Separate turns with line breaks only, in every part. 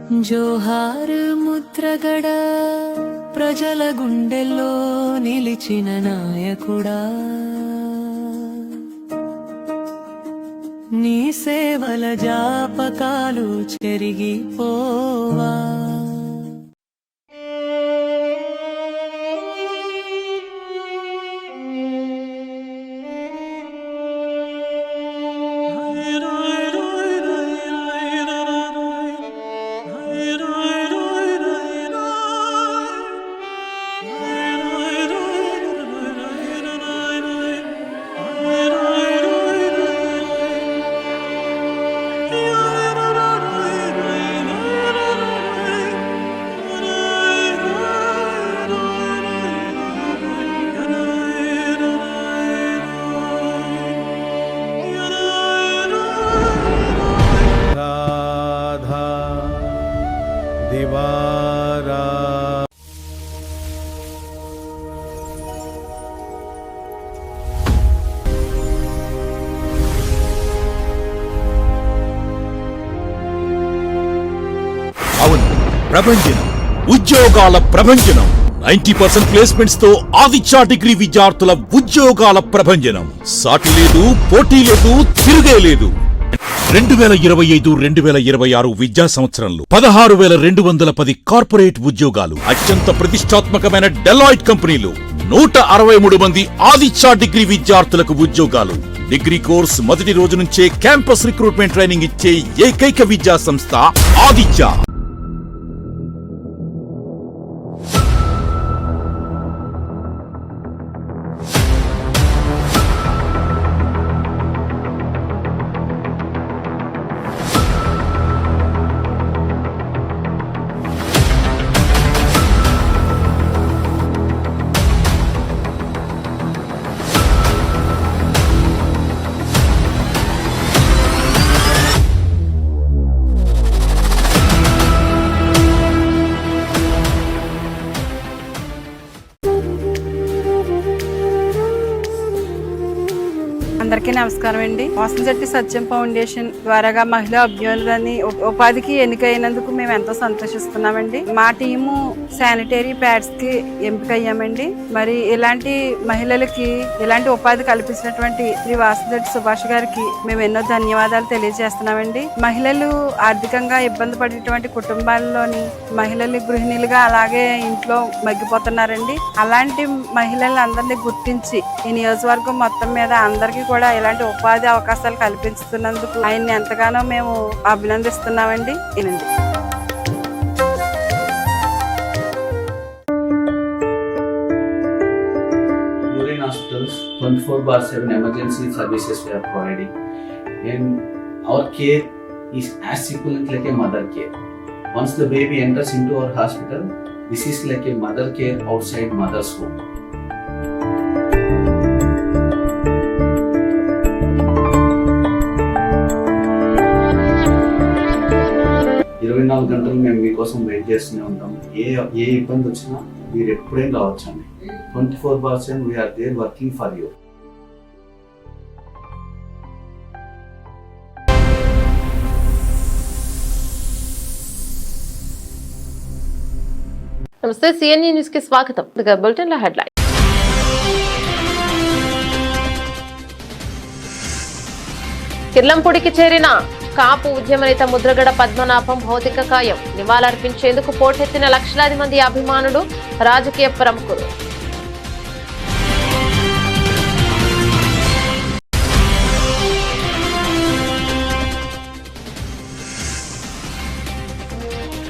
జోహార్ ముద్రగడ ప్రజల గుండెల్లో నిలిచిన నాయకుడా, నీ సేవల జాపకాలు చెరిగిపోవా.
అవును, ప్రభంజనం ఉద్యోగాల ప్రభంజనం. 90% ప్లేస్మెంట్స్ తో ఆదిత్య డిగ్రీ విద్యార్థుల ఉద్యోగాల ప్రభంజనం. సాటి లేదు, పోటీ లేదు, తిరుగే లేదు. 2025-2026 విద్యా సంవత్సరంలో 16,210 కార్పొరేట్ ఉద్యోగాలు. అత్యంత ప్రతిష్టాత్మకమైన డెలాయిట్ కంపెనీలు 163 మంది ఆదిత్య డిగ్రీ విద్యార్థులకు ఉద్యోగాలు. డిగ్రీ కోర్స్ మొదటి రోజు నుంచే క్యాంపస్ రిక్రూట్మెంట్ ట్రైనింగ్ ఇచ్చే ఏకైక విద్యా సంస్థ ఆదిత్య.
అందరికీ నమస్కారం అండి. వాసనశెట్టి సత్యం ఫౌండేషన్ ద్వారాగా మహిళా అభ్యున్నతిని ఉపాధికి ఎన్నికైనందుకు మేము ఎంతో సంతోషిస్తున్నామండి. మా టీము శానిటరీ ప్యాడ్స్ కి ఎంపికయ్యామండి. మరి ఇలాంటి మహిళలకి ఇలాంటి ఉపాధి కల్పించినటువంటి శ్రీ వాసనశెట్టి సుభాష్ గారికి మేము ఎన్నో ధన్యవాదాలు తెలియజేస్తున్నామండి. మహిళలు ఆర్థికంగా ఇబ్బంది పడేటువంటి కుటుంబాల్లోని మహిళలు గృహిణులుగా అలాగే ఇంట్లో మగ్గిపోతున్నారండి. అలాంటి మహిళలందరినీ గుర్తించి ఈ నియోజకవర్గం మొత్తం మీద అందరికీ కూడా ఇలాంటి ఉపాధి అవకాశాలు కల్పిస్తున్నందుకు ఆయన్ని ఎంతగానో మేము అభినందిస్తున్నామండి. ఇనండి.
Urine hospitals 24/7 emergency services we are providing, and our care is as equivalent like a mother care. Once the baby enters into our hospital, this is like a mother care outside mother's home. 24 గంటలు మేము మీకోసం wait చేస్తూనే ఉంటాం. ఏ ఇబ్బంది వచ్చినా మీరు ఎప్పుడైనా రావచ్చండి. 24/7 we are there working for you.
నమస్తే, సిఎన్ఈ న్యూస్ కి స్వాగతం. బులెటిన్ లో హెడ్లైన్. కిర్లంపూడికి చేరిన కాపు ఉద్యమ నేత ముద్రగడ పద్మనాభం భౌతిక కాయం. నివాళులర్పించేందుకు పోటెత్తిన లక్షలాది మంది అభిమానులు, రాజకీయ ప్రముఖులు.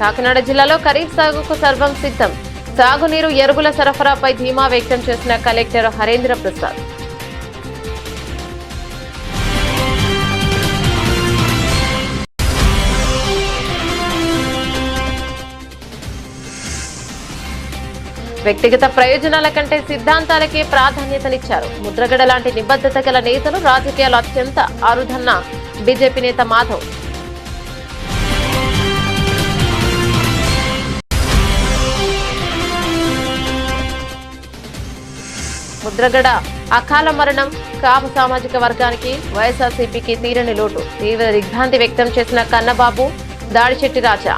కాకినాడ జిల్లాలో ఖరీఫ్ సాగుకు సర్వం సిద్ధం. సాగునీరు, ఎరువుల సరఫరాపై ధీమా వ్యక్తం చేసిన కలెక్టర్ హరేంద్ర ప్రసాద్. వ్యక్తిగత ప్రయోజనాల కంటే సిద్ధాంతాలకే ప్రాధాన్యతనిచ్చారు. ముద్రగడ లాంటి నిబద్ధత గల నేతలు రాజకీయాలు అత్యంత అరుదన్న బీజేపీ నేత మాధవ్. ముద్రగడ అకాల మరణం కాపు సామాజిక వర్గానికి, వైఎస్ఆర్సీపీకి తీరని లోటు. తీవ్ర దిగ్భ్రాంతి వ్యక్తం చేసిన కన్నబాబు, దాడిశెట్టి రాజా.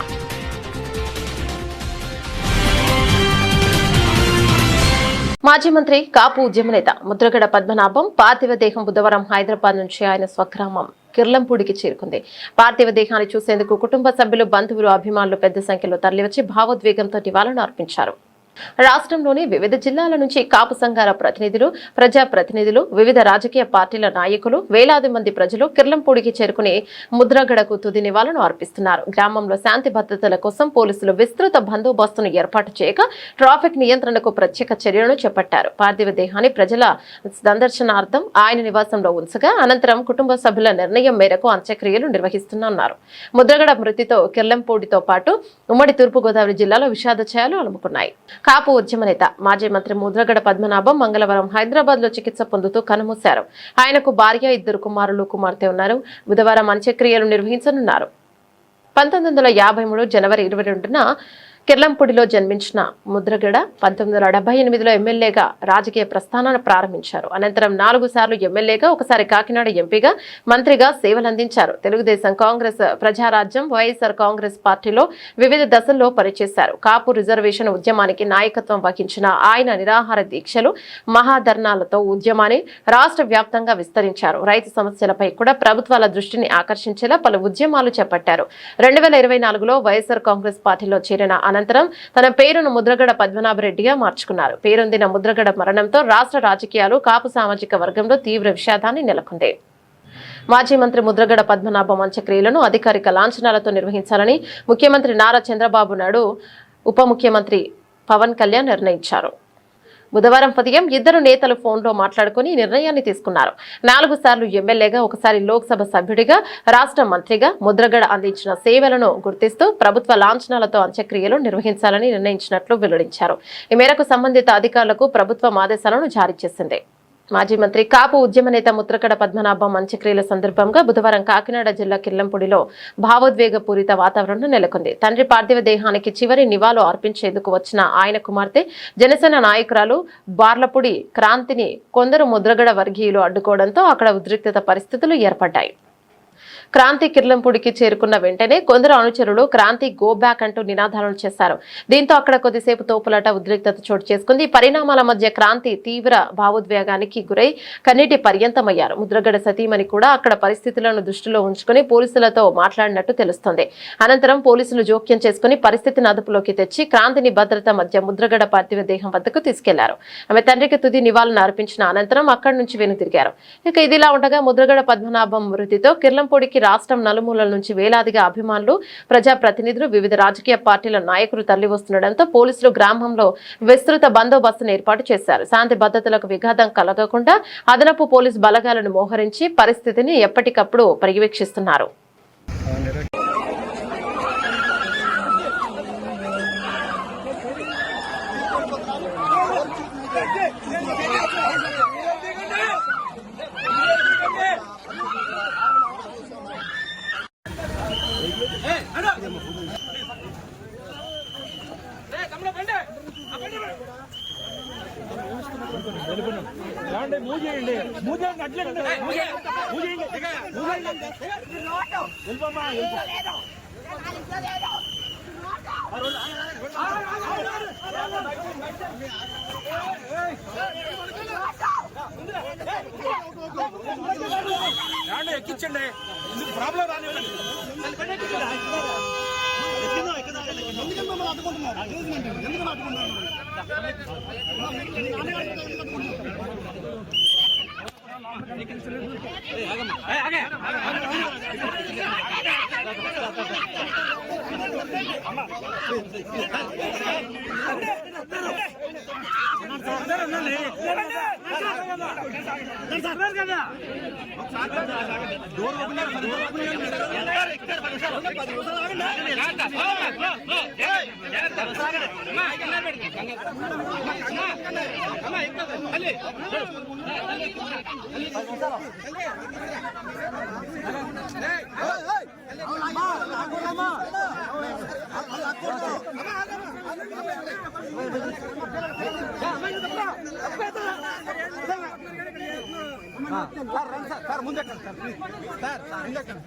మాజీ మంత్రి కాపు ఉద్యమ నేత ముద్రగడ పద్మనాభం పార్థివ దేహం బుధవారం హైదరాబాద్ నుంచి ఆయన స్వగ్రామం కిర్లంపూడికి చేరుకుంది. పార్థివ దేహాన్ని చూసేందుకు కుటుంబ సభ్యులు, బంధువులు, అభిమానులు పెద్ద సంఖ్యలో తరలివచ్చి భావోద్వేగంతో నివాళులు అర్పించారు. రాష్ట్రంలోని వివిధ జిల్లాల నుంచి కాపు సంఘాల ప్రతినిధులు, ప్రజాప్రతినిధులు, వివిధ రాజకీయ పార్టీల నాయకులు, వేలాది మంది ప్రజలు కిర్లంపూడికి చేరుకుని ముద్రగడకు తుది నివాళులు అర్పిస్తున్నారు. గ్రామంలో శాంతి భద్రతల కోసం పోలీసులు విస్తృత బందోబస్తును ఏర్పాటు చేయగా ట్రాఫిక్ నియంత్రణకు ప్రత్యేక చర్యలను చేపట్టారు. పార్థివ దేహాన్ని ప్రజల సందర్శనార్థం ఆయన నివాసంలో ఉంచగా అనంతరం కుటుంబ సభ్యుల నిర్ణయం మేరకు అంత్యక్రియలు నిర్వహిస్తున్నారు. ముద్రగడ మృతితో కిర్లంపూడితో పాటు ఉమ్మడి తూర్పుగోదావరి జిల్లాలో విషాద ఛాయలు అలుముకున్నాయి. కాపు ఉద్యమ నేత మాజీ మంత్రి ముద్రగడ పద్మనాభం మంగళవారం హైదరాబాద్ లో చికిత్స పొందుతూ కన్నుమూశారు. ఆయనకు భార్య, 2 కుమారులు, కుమార్తె ఉన్నారు. బుధవారం అంత్యక్రియలు నిర్వహించనున్నారు. 1953 జనవరి 22న కిర్లంపూడిలో జన్మించిన ముద్రగడ 1978లో ఎమ్మెల్యేగా రాజకీయ ప్రస్థానాన్ని ప్రారంభించారు. అనంతరం 4 సార్లు ఎమ్మెల్యేగా, ఒకసారి కాకినాడ ఎంపీగా, మంత్రిగా సేవలందించారు. తెలుగుదేశం, కాంగ్రెస్, ప్రజారాజ్యం, వైఎస్ఆర్ కాంగ్రెస్ పార్టీలో వివిధ దశల్లో పనిచేశారు. కాపు రిజర్వేషన్ ఉద్యమానికి నాయకత్వం వహించిన ఆయన నిరాహార దీక్షలు, మహాధర్నాలతో ఉద్యమాన్ని రాష్ట్ర వ్యాప్తంగా విస్తరించారు. రైతు సమస్యలపై కూడా ప్రభుత్వాల దృష్టిని ఆకర్షించేలా పలు ఉద్యమాలు చేపట్టారు. 2024లో వైఎస్ఆర్ కాంగ్రెస్ పార్టీలో చేరిన అనంతరం తన పేరును ముద్రగడ పద్మనాభరెడ్డిగా మార్చుకున్నారు. పేరొందిన ముద్రగడ మరణంతో రాష్ట్ర రాజకీయాలు, కాపు సామాజిక వర్గంలో తీవ్ర విషాదాన్ని నెలకొంది. మాజీ మంత్రి ముద్రగడ పద్మనాభం అంత్యక్రియలను అధికారిక లాంఛనాలతో నిర్వహించాలని ముఖ్యమంత్రి నారా చంద్రబాబు నాయుడు, ఉప ముఖ్యమంత్రి పవన్ కళ్యాణ్ నిర్ణయించారు. బుధవారం ఉదయం ఇద్దరు నేతలు ఫోన్లో మాట్లాడుకుని నిర్ణయాన్ని తీసుకున్నారు. 4 సార్లు ఎమ్మెల్యేగా, ఒకసారి లోక్సభ సభ్యుడిగా, రాష్ట్ర మంత్రిగా ముద్రగడ అందించిన సేవలను గుర్తిస్తూ ప్రభుత్వ లాంఛనాలతో అంత్యక్రియలు నిర్వహించాలని నిర్ణయించినట్లు వెల్లడించారు. ఈ మేరకు సంబంధిత అధికారులకు ప్రభుత్వం ఆదేశాలను జారీ చేసింది. మాజీ మంత్రి కాపు ఉద్యమ నేత ముద్రగడ పద్మనాభం అంత్యక్రియల సందర్భంగా బుధవారం కాకినాడ జిల్లా కిర్లంపూడిలో భావోద్వేగపూరిత వాతావరణం నెలకొంది. తండ్రి పార్థివ దేహానికి చివరి నివాళులు అర్పించేందుకు వచ్చిన ఆయన కుమార్తె, జనసేన నాయకురాలు బార్లపూడి క్రాంతిని కొందరు ముద్రగడ వర్గీయులు అడ్డుకోవడంతో అక్కడ ఉద్రిక్తత పరిస్థితులు ఏర్పడ్డాయి. క్రాంతి కిర్లంపూడికి చేరుకున్న వెంటనే కొందరు అనుచరులు క్రాంతి గో బ్యాక్ అంటూ నినాదాలను చేశారు. దీంతో అక్కడ కొద్దిసేపు తోపులాట, ఉద్రిక్తత చోటు చేసుకుంది. పరిణామాల మధ్య క్రాంతి తీవ్ర భావోద్వేగానికి గురై కన్నీటి పర్యంతమయ్యారు. ముద్రగడ సతీమణి కూడా అక్కడ పరిస్థితులను దృష్టిలో ఉంచుకుని పోలీసులతో మాట్లాడినట్టు తెలుస్తోంది. అనంతరం పోలీసులు జోక్యం చేసుకుని పరిస్థితిని అదుపులోకి తెచ్చి క్రాంతిని భద్రత మధ్య ముద్రగడ పార్థివ దేహం వద్దకు తీసుకెళ్లారు. ఆమె తండ్రికి తుది నివాళులను అర్పించిన అనంతరం అక్కడి నుంచి వెనుతిరిగారు. ఇక ఇదిలా ఉండగా ముద్రగడ పద్మనాభం మృతితో కిర్లంపూడికి రాష్ట్రం నలుమూలల నుంచి వేలాదిగా అభిమానులు, ప్రజాప్రతినిధులు, వివిధ రాజకీయ పార్టీల నాయకులు తరలివస్తుండటంతో పోలీసులు గ్రామంలో విస్తృత బందోబస్తును ఏర్పాటు చేశారు. శాంతి భద్రతలకు విఘాతం కలగకుండా అదనపు పోలీసు బలగాలను మోహరించి పరిస్థితిని ఎప్పటికప్పుడు పర్యవేక్షిస్తున్నారు.
ఎక్కించండి, ప్రాబ్లం రాని సార్ ముందెక్కండి సార్, ముందెక్కండి.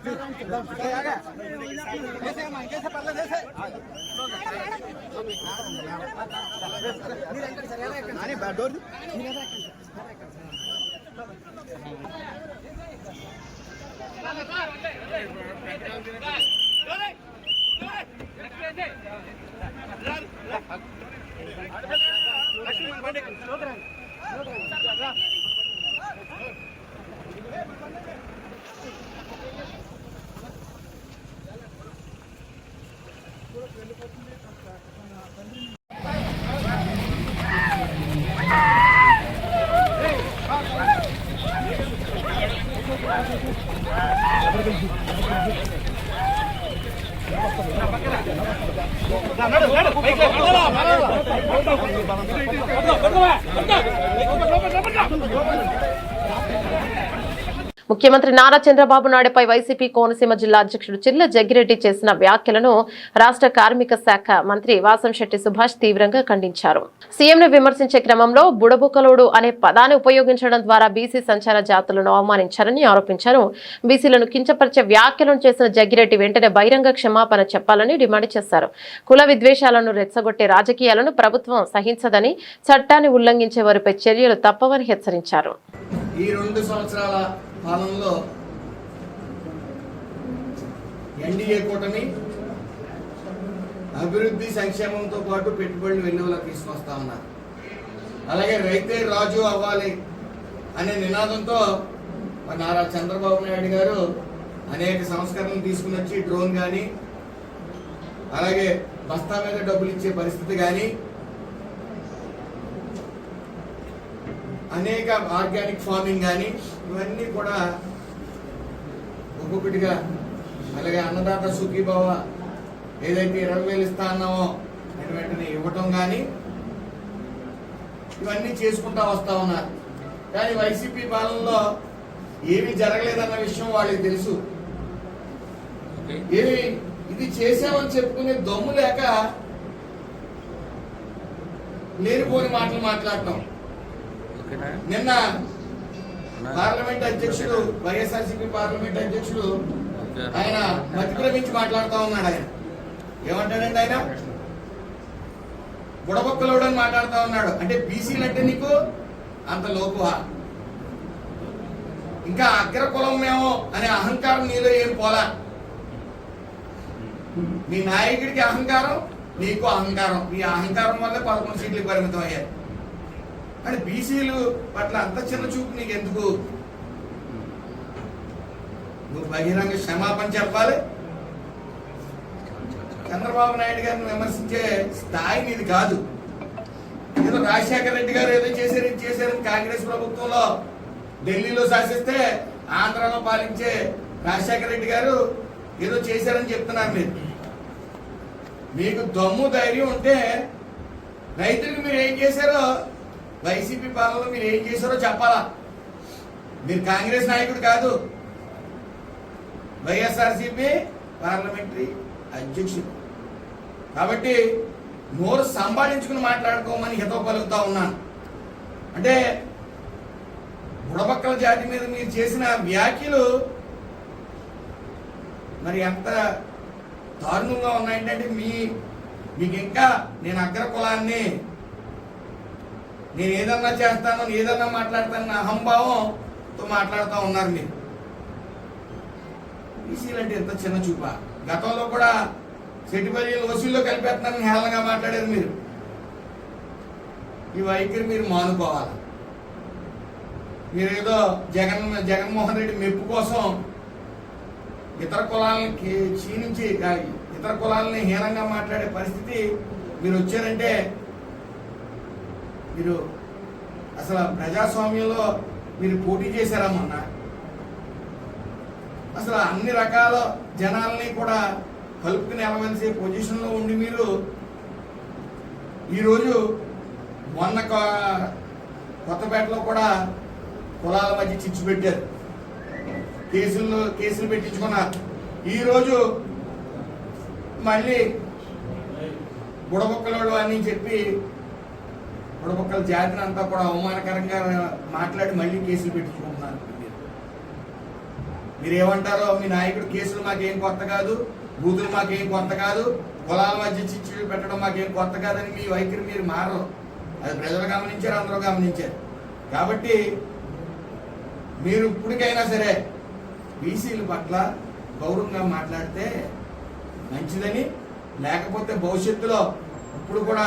ముఖ్యమంత్రి నారా చంద్రబాబు నాయుడుపై వైసీపీ కోనసీమ జిల్లా అధ్యక్షుడు చిల్ల జగ్గిరెడ్డి చేసిన వ్యాఖ్యలను రాష్ట్ర కార్మిక శాఖ మంత్రి వాసంశెట్టి సుభాష్ తీవ్రంగా ఖండించారు. సీఎంను విమర్శించే క్రమంలో బుడబుక్కలోడు అనే పదాన్ని ఉపయోగించడం ద్వారా బీసీ సంచార జాతులను అవమానించారని ఆరోపించారు. బీసీలను కించపరిచే వ్యాఖ్యలను చేసిన జగ్గిరెడ్డి వెంటనే బహిరంగ క్షమాపణ చెప్పాలని డిమాండ్ చేశారు. కుల విద్వేషాలను రెచ్చగొట్టే రాజకీయాలను ప్రభుత్వం సహించదని, చట్టాన్ని ఉల్లంఘించే వారిపై చర్యలు తప్పవని హెచ్చరించారు.
ఈ 2 సంవత్సరాల పాలనలో ఎన్డీఏ కూటమి అభివృద్ధి సంక్షేమంతో పాటు పెట్టుబడులు వెన్నులకు తీసుకొస్తా ఉన్నారు. అలాగే రైతే రాజు అవ్వాలి అనే నినాదంతో నారా చంద్రబాబు నాయుడు గారు అనేక సంస్కరణలు తీసుకుని వచ్చి డ్రోన్ కానీ, అలాగే బస్తా మీద డబ్బులు ఇచ్చే పరిస్థితి కానీ, అనేక ఆర్గానిక్ ఫార్మింగ్ కానీ ఇవన్నీ కూడా ఒక్కొక్కటిగా, అలాగే అన్నదాత సుఖీభావ ఏదైతే 20,000 ఇస్తా అన్నామో వెంటనే ఇవ్వటం కానీ ఇవన్నీ చేసుకుంటా వస్తా ఉన్నారు. కానీ వైసీపీ పాలనలో ఏమీ జరగలేదన్న విషయం వాళ్ళకి తెలుసు. ఇది చేసామని చెప్పుకునే దమ్ము లేక లేనిపోని మాటలు మాట్లాడటం. నిన్న పార్లమెంట్ అధ్యక్షుడు, వైఎస్ఆర్సీపీ పార్లమెంట్ అధ్యక్షుడు ఆయన మధ్యప్రమించి మాట్లాడుతూ ఉన్నాడు. ఆయన ఏమంటాడండి, ఆయన బుడబొక్కలోడని మాట్లాడుతూ ఉన్నాడు. అంటే బీసీలు అంటే నీకు అంత లోకువా? ఇంకా అగ్ర కులం మేము అనే అహంకారం నీలో ఏం పోలా? మీ నాయకుడికి అహంకారం, నీకు అహంకారం. ఈ అహంకారం వల్ల 11 సీట్లకు పరిమితం అయ్యారు. అంటే బీసీలు పట్ల అంత చిన్న చూపు నీకు ఎందుకు? నువ్వు బహిరంగ క్షమాపణ చెప్పాలి. చంద్రబాబు నాయుడు గారిని విమర్శించే స్థాయి నీది కాదు. ఏదో రాజశేఖర రెడ్డి గారు ఏదో చేశారని కాంగ్రెస్ ప్రభుత్వంలో ఢిల్లీలో శాసిస్తే ఆంధ్రాలో పాలించే రాజశేఖర రెడ్డి గారు ఏదో చేశారని చెప్తున్నారు. మీరు మీకు దమ్ము ధైర్యం ఉంటే రైతులకు మీరు ఏం చేశారో, వైసీపీ పాలనలో మీరు ఏం చేశారో చెప్పాలా. మీరు కాంగ్రెస్ నాయకుడు కాదు, వైఎస్ఆర్సీపీ పార్లమెంటరీ అధ్యక్షుడు. కాబట్టి నోరు సంపాదించుకుని మాట్లాడుకోమని హితవు పలుకుతా ఉన్నాను. అంటే బుడబక్కల జాతి మీద మీరు చేసిన వ్యాఖ్యలు మరి ఎంత దారుణంగా ఉన్నాయంటే, మీకు ఇంకా నేను అగ్ర కులాన్ని, నేను ఏదన్నా చేస్తాను, ఏదన్నా మాట్లాడతానన్న అహంభావంతో మాట్లాడుతూ ఉన్నారు. మీరు బీసీలు అంటే ఎంత చిన్న చూప? గతంలో కూడా సెటిపల్లిలు వసూల్లో కలిపేస్తున్నారని హేళనగా మాట్లాడారు మీరు. ఈ వైఖరి మీరు మానుకోవాలి. మీరేదో జగన్మోహన్ రెడ్డి మెప్పు కోసం ఇతర కులాలని క్షీణించి ఇతర కులాలని హీనంగా మాట్లాడే పరిస్థితి మీరు వచ్చారంటే, మీరు అసలు ప్రజాస్వామ్యంలో మీరు పోటీ చేశారా మొన్న? అసలు అన్ని రకాల జనాల్ని కూడా కలుపుకుని వెళ్ళవలసే పొజిషన్లో ఉండి మీరు ఈరోజు మొన్న కొత్తపేటలో కూడా కులాల మధ్య చిచ్చు పెట్టారు, కేసులు పెట్టించుకున్నారు. ఈరోజు మళ్ళీ బుడబొక్కలోడు అని చెప్పి బుడబొక్కల జాతిని అంతా కూడా అవమానకరంగా మాట్లాడి మళ్ళీ కేసులు పెట్టించుకుంటున్నారు. మీరేమంటారో, మీ నాయకుడు కేసులు మాకేం కొత్త కాదు, బూతులు మాకేం కొత్త కాదు, కులాల మధ్య చిచ్చులు పెట్టడం మాకేం కొత్త కాదని మీ వైఖరి మీరు మారరు. అది ప్రజలు గమనించారు, అందరూ గమనించారు. కాబట్టి మీరు ఇప్పటికైనా సరే బీసీల పట్ల గౌరవంగా మాట్లాడితే మంచిదని, లేకపోతే భవిష్యత్తులో ఇప్పుడు కూడా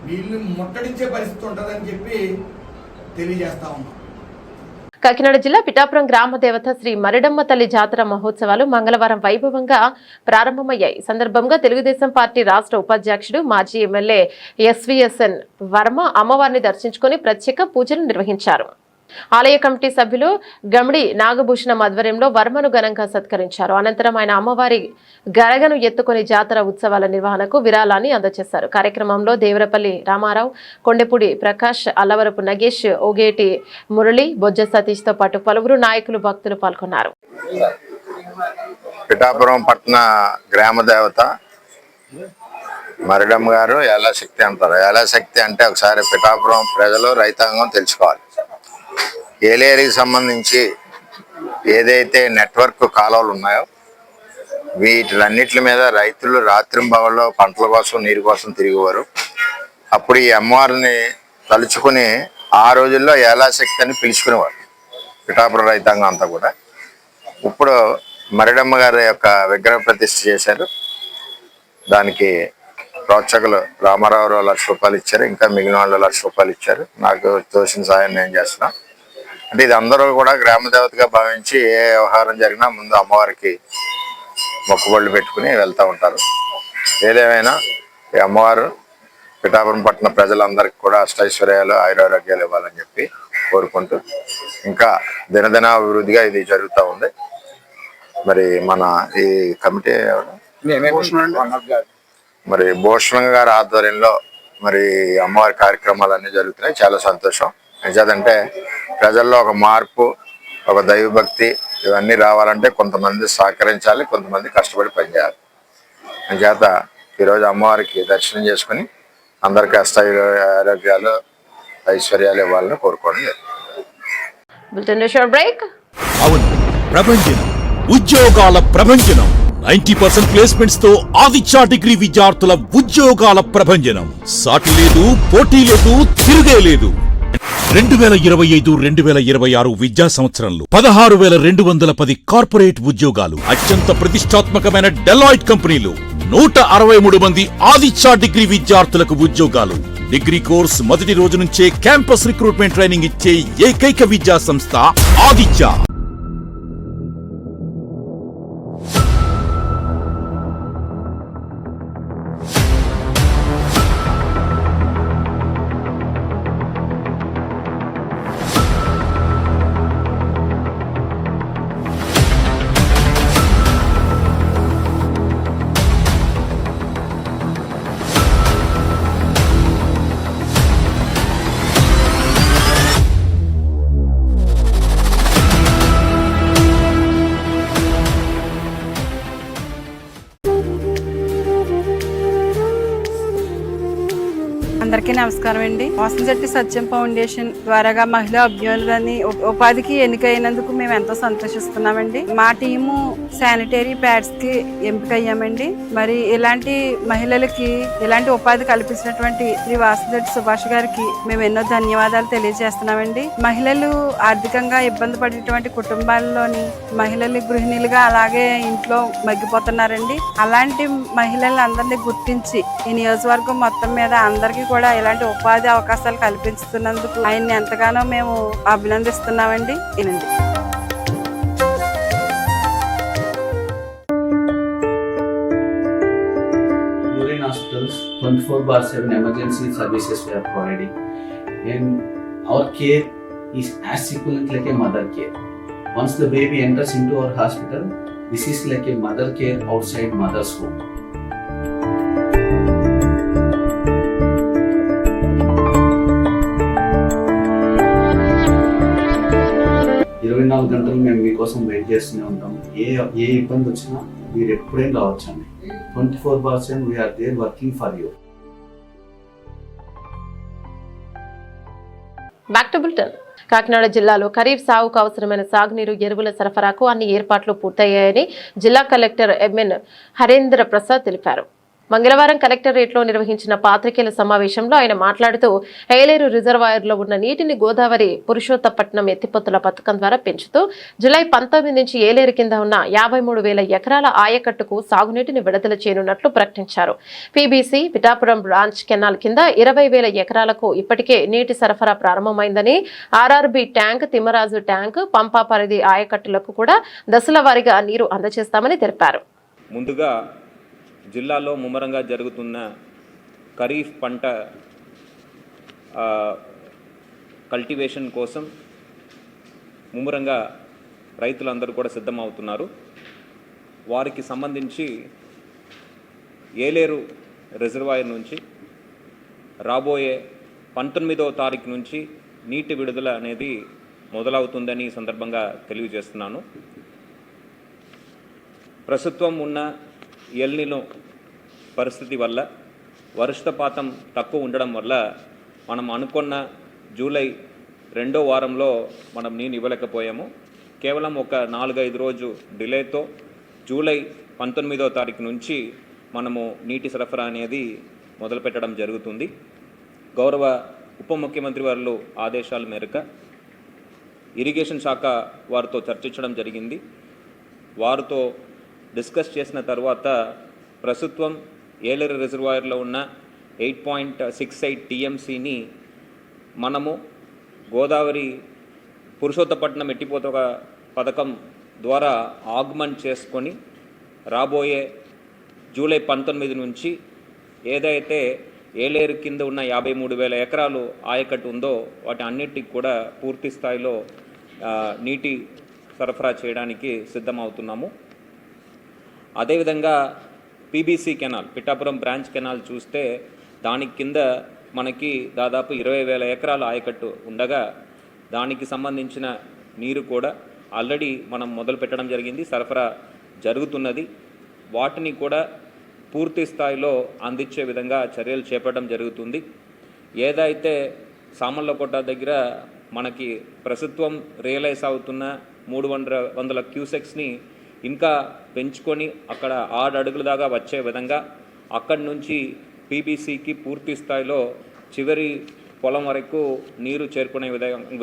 వీళ్ళు ముట్టడించే పరిస్థితి ఉంటుందని చెప్పి తెలియజేస్తా ఉన్నాం.
కాకినాడ జిల్లా పిఠాపురం గ్రామ దేవత శ్రీ మరిడమ్మ తల్లి జాతర మహోత్సవాలు మంగళవారం వైభవంగా ప్రారంభమయ్యాయి. సందర్భంగా తెలుగుదేశం పార్టీ రాష్ట్ర ఉపాధ్యక్షుడు మాజీ ఎమ్మెల్యే ఎస్వీఎస్ఎన్ వర్మ అమ్మవారిని దర్శించుకుని ప్రత్యేక పూజలు నిర్వహించారు. ఆలయ కమిటీ సభ్యులు గమిడి నాగభూషణం ఆధ్వర్యంలో వర్మను ఘనంగా సత్కరించారు. అనంతరం ఆయన అమ్మవారి గరగను ఎత్తుకుని జాతర ఉత్సవాల నిర్వహణకు విరాళాన్ని అందజేశారు. కార్యక్రమంలో దేవరపల్లి రామారావు, కొండెపూడి ప్రకాష్, అల్లవరపు నగేష్, ఓగేటి మురళి, బొజ్జ సతీష్ తో పాటు పలువురు నాయకులు, భక్తులు పాల్గొన్నారు.
పిఠాపురం పట్టణ గ్రామ దేవత మరిడమ్మ గారు ఏలాశక్తి అంటారు. ఏలాశక్తి అంటే ఒకసారి పిఠాపురం ప్రజలు, రైతాంగం తెలుసుకోవాలి. ఏలేరికి సంబంధించి ఏదైతే నెట్వర్క్ కాలువలు ఉన్నాయో వీటిలన్నిటి మీద రైతులు రాత్రింబవళ్ళు పంటల కోసం, నీరు కోసం తిరిగేవారు. అప్పుడు ఈ అమ్మవారిని తలుచుకుని ఆ రోజుల్లో ఏలాశక్తి అని పిలుచుకునేవారు పిఠాపురం రైతాంగం అంతా కూడా. ఇప్పుడు మరిడమ్మ గారి యొక్క విగ్రహ ప్రతిష్ఠ చేశారు. దానికి ప్రోత్సాహకులు రామారావు 1,00,000 రూపాయలు ఇచ్చారు. ఇంకా మిగిలిన వాళ్ళు 1,00,000 రూపాయలు ఇచ్చారు. నాకు తోచిన సాయం నేను చేస్తున్నా. అంటే ఇది అందరూ కూడా గ్రామ దేవతగా భావించి ఏ వ్యవహారం జరిగినా ముందు అమ్మవారికి మొక్కుబళ్ళు పెట్టుకుని వెళ్తూ ఉంటారు. ఏదేమైనా ఈ అమ్మవారు పిఠాపురం పట్టణ ప్రజలందరికీ కూడా అష్టైశ్వర్యాలు, ఆయురారోగ్యాలు ఇవ్వాలని చెప్పి కోరుకుంటూ ఇంకా దినదిన అభివృద్ధిగా ఇది జరుగుతూ ఉంది. మరి మన ఈ కమిటీ మరి భూషణ్ గారి ఆధ్వర్యంలో మరి అమ్మవారి కార్యక్రమాలన్నీ జరుగుతున్నాయి. చాలా సంతోషం. నిజాదంటే ప్రజల్లో ఒక మార్పు, ఒక దైవభక్తి ఇవన్నీ రావాలంటే కొంతమంది సహకరించాలి, కొంతమంది కష్టపడి పనిచేయాలి. చేత ఈరోజు అమ్మవారికి దర్శనం చేసుకుని అందరికీ ఆరోగ్యాలు, ఐశ్వర్యాలు ఇవ్వాలని కోరుకోవడం
బ్రేక్.
అవును, ప్రభంజనం ఉద్యోగాల ప్రభంజనం. 90% ప్లేస్మెంట్స్ తో ఆదిత్య డిగ్రీ విద్యార్థుల ఉద్యోగాల ప్రభంజనం. సాటి లేదు, పోటీ లేదు, తిరుగే లేదు. 2025-2026 విద్యా సంవత్సరంలో 16,210 కార్పొరేట్ ఉద్యోగాలు. అత్యంత ప్రతిష్టాత్మకమైన డెలాయిట్ కంపెనీలు 163 మంది ఆదిత్య డిగ్రీ విద్యార్థులకు ఉద్యోగాలు. డిగ్రీ కోర్స్ మొదటి రోజు నుంచే క్యాంపస్ రిక్రూట్మెంట్ ట్రైనింగ్ ఇచ్చే ఏకైక విద్యా సంస్థ ఆదిత్య.
అందరికీ నమస్కారం అండి. వాసనశెట్టి సత్యం ఫౌండేషన్ ద్వారాగా మహిళా అభ్యున్నతిని ఉపాధికి ఎన్నికైనందుకు మేము ఎంతో సంతోషిస్తున్నామండి. మా టీము శానిటరీ ప్యాడ్స్ కి ఎంపికయ్యామండి. మరి ఇలాంటి మహిళలకి ఇలాంటి ఉపాధి కల్పించినటువంటి శ్రీ వాసనశెట్టి సుభాష్ గారికి మేము ఎన్నో ధన్యవాదాలు తెలియజేస్తున్నామండి. మహిళలు ఆర్థికంగా ఇబ్బంది పడేటువంటి కుటుంబాల్లోని మహిళలు గృహిణులుగా అలాగే ఇంట్లో మగ్గిపోతున్నారండి. అలాంటి మహిళలందరినీ గుర్తించి ఈ నియోజకవర్గం మొత్తం మీద అందరికీ కూడా ఇలాంటి ఉపాధి అవకాశాలు కల్పిస్తున్నందుకు ఆయన్ని ఎంతగానో మేము అభినందిస్తున్నామండి. ఇనండి.
Urine hospitals 24/7 emergency services we are providing, and our care is as equivalent like a mother care. Once the baby enters into our hospital, this is like a mother care outside mother's home. 24 గంటలు మేము మీకోసం wait చేస్తూనే ఉంటాం. ఏ ఇబ్బంది వచ్చినా మీరు ఎప్పుడైనా రావచ్చండి. 24/7 we are there working for you.
Back to bulletin. Kakinada జిల్లాలో ఖరీఫ్ సాగుకు అవసరమైన సాగునీరు, ఎరువుల సరఫరాకు అన్ని ఏర్పాట్లు పూర్తయ్యాయని జిల్లా కలెక్టర్ ఎంఎన్ హరేంద్ర ప్రసాద్ తెలిపారు. మంగళవారం కలెక్టరేట్లో నిర్వహించిన పాత్రికేయుల సమావేశంలో ఆయన మాట్లాడుతూ ఏలేరు రిజర్వాయర్లో ఉన్న నీటిని గోదావరి పురుషోత్తపట్నం ఎత్తిపోతల పథకం ద్వారా పెంచుతూ జూలై 19 నుంచి ఏలేరు కింద ఉన్న 53,000 ఎకరాల ఆయకట్టుకు సాగునీటిని విడుదల చేయనున్నట్లు ప్రకటించారు. పీబీసీ పిఠాపురం బ్రాంచ్ కెనాల్ కింద 20,000 ఎకరాలకు ఇప్పటికే నీటి సరఫరా ప్రారంభమైందని, ఆర్ఆర్బీ ట్యాంక్, తిమ్మరాజు ట్యాంక్, పంపా పరిధి ఆయకట్టులకు కూడా దశల వారీగా నీరు అందజేస్తామని తెలిపారు.
ముందుగా జిల్లాలో ముమ్మరంగా జరుగుతున్న ఖరీఫ్ పంట కల్టివేషన్ కోసం ముమ్మరంగా రైతులందరూ కూడా సిద్ధమవుతున్నారు. వారికి సంబంధించి ఏలేరు రిజర్వాయర్ నుంచి రాబోయే 19వ తారీఖు నుంచి నీటి విడుదల అనేది మొదలవుతుందని ఈ సందర్భంగా తెలియజేస్తున్నాను. ప్రస్తుతం ఉన్న ఎల్నినో పరిస్థితి వల్ల వర్షపాతం తక్కువ ఉండడం వల్ల మనం అనుకున్న జూలై 2వ వారంలో మనం నీరు ఇవ్వలేకపోయాము. కేవలం ఒక 4-5 రోజు డిలేతో జూలై 19వ తారీఖు నుంచి మనము నీటి సరఫరా అనేది మొదలుపెట్టడం జరుగుతుంది. గౌరవ ఉప ముఖ్యమంత్రి వారు ఆదేశాల మేరకు ఇరిగేషన్ శాఖ వారితో చర్చించడం జరిగింది. వారితో డిస్కస్ చేసిన తర్వాత ప్రస్తుతం ఏలేరు రిజర్వాయర్లో ఉన్న 8.68 టీఎంసీని మనము గోదావరి పురుషోత్తపట్నం ఎత్తిపోతల పథకం ద్వారా ఆగ్మెంట్ చేసుకొని రాబోయే జూలై 19 నుంచి ఏదైతే ఏలేరు కింద ఉన్న 53,000 ఎకరాలు ఆయకట్టు ఉందో వాటి అన్నిటికి కూడా పూర్తి స్థాయిలో నీటి సరఫరా చేయడానికి సిద్ధమవుతున్నాము. అదేవిధంగా PBC canal, Pithapuram branch canal చూస్తే దానికి కింద మనకి దాదాపు 20,000 ఎకరాల ఆయకట్టు ఉండగా దానికి సంబంధించిన నీరు కూడా ఆల్రెడీ మనం మొదలు పెట్టడం జరిగింది, సరఫరా జరుగుతున్నది. వాటిని కూడా పూర్తి స్థాయిలో అందించే విధంగా చర్యలు చేపట్టడం జరుగుతుంది. ఏదైతే సామర్లకోట దగ్గర మనకి ప్రస్తుతం రియలైజ్ అవుతున్న 300 క్యూసెక్స్ని ఇంకా పెంచుకొని అక్కడ 6 అడుగుల దాకా వచ్చే విధంగా అక్కడి నుంచి పీబీసీకి పూర్తి స్థాయిలో చివరి పొలం వరకు నీరు చేరుకునే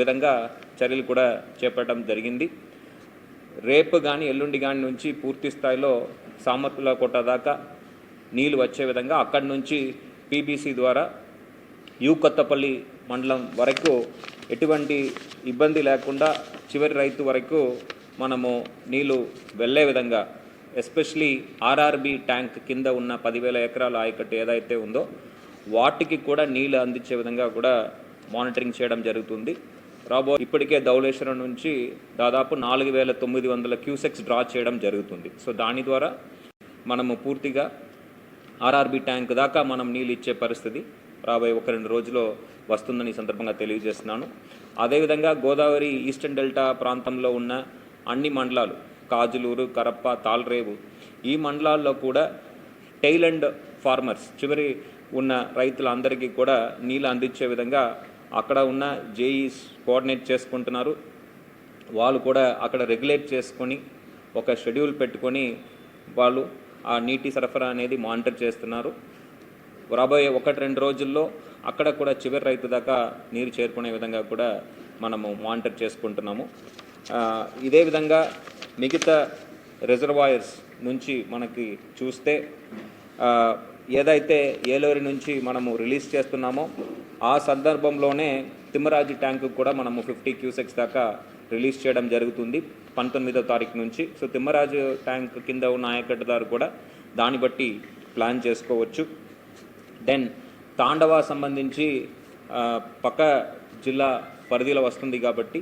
విధంగా చర్యలు కూడా చేపట్టడం జరిగింది. రేపు కానీ ఎల్లుండి కానీ నుంచి పూర్తి స్థాయిలో సామర్లకోట దాకా నీళ్ళు వచ్చే విధంగా అక్కడి నుంచి పీబీసీ ద్వారా కొత్తపల్లి మండలం వరకు ఎటువంటి ఇబ్బంది లేకుండా చివరి రైతు వరకు మనము నీళ్ళు వెళ్ళే విధంగా, ఎస్పెషలీ ఆర్ఆర్బీ ట్యాంక్ కింద ఉన్న 10,000 ఎకరాల ఆయకట్టు ఏదైతే ఉందో వాటికి కూడా నీళ్ళు అందించే విధంగా కూడా మానిటరింగ్ చేయడం జరుగుతుంది. ఇప్పటికే ధవళేశ్వరం నుంచి దాదాపు 4,900 క్యూసెక్స్ డ్రా చేయడం జరుగుతుంది. సో దాని ద్వారా మనము పూర్తిగా ఆర్ఆర్బీ ట్యాంక్ దాకా మనం నీళ్ళు ఇచ్చే పరిస్థితి రాబోయే 1-2 రోజుల్లో వస్తుందని ఈ సందర్భంగా తెలియజేస్తున్నాను. అదేవిధంగా గోదావరి ఈస్టర్న్ డెల్టా ప్రాంతంలో ఉన్న అన్ని మండలాలు, కాజులూరు, కరప్ప, తాల్రేవు, ఈ మండలాల్లో కూడా టైల్ అండ్ ఫార్మర్స్, చివరి ఉన్న రైతులందరికీ కూడా నీళ్ళు అందించే విధంగా అక్కడ ఉన్న జేఈస్ కోఆర్డినేట్ చేసుకుంటున్నారు. వాళ్ళు కూడా అక్కడ రెగ్యులేట్ చేసుకొని ఒక షెడ్యూల్ పెట్టుకొని వాళ్ళు ఆ నీటి సరఫరా అనేది మానిటర్ చేస్తున్నారు. రాబోయే 1-2 రోజుల్లో అక్కడ కూడా చివరి రైతు దాకా నీరు చేరుకునే విధంగా కూడా మనము మానిటర్ చేసుకుంటున్నాము. ఇదే విధంగా మిగతా రిజర్వాయర్స్ నుంచి మనకి చూస్తే ఏదైతే ఏలేరు నుంచి మనము రిలీజ్ చేస్తున్నామో ఆ సందర్భంలోనే తిమ్మరాజు ట్యాంకు కూడా మనము 50 క్యూసెక్స్ దాకా రిలీజ్ చేయడం జరుగుతుంది 19వ తారీఖు నుంచి. సో తిమ్మరాజు ట్యాంక్ కింద ఉన్న ఆయకట్టుదారు కూడా దాన్ని బట్టి ప్లాన్ చేసుకోవచ్చు. దెన్ తాండవ సంబంధించి పక్క జిల్లా పరిధిలో వస్తుంది కాబట్టి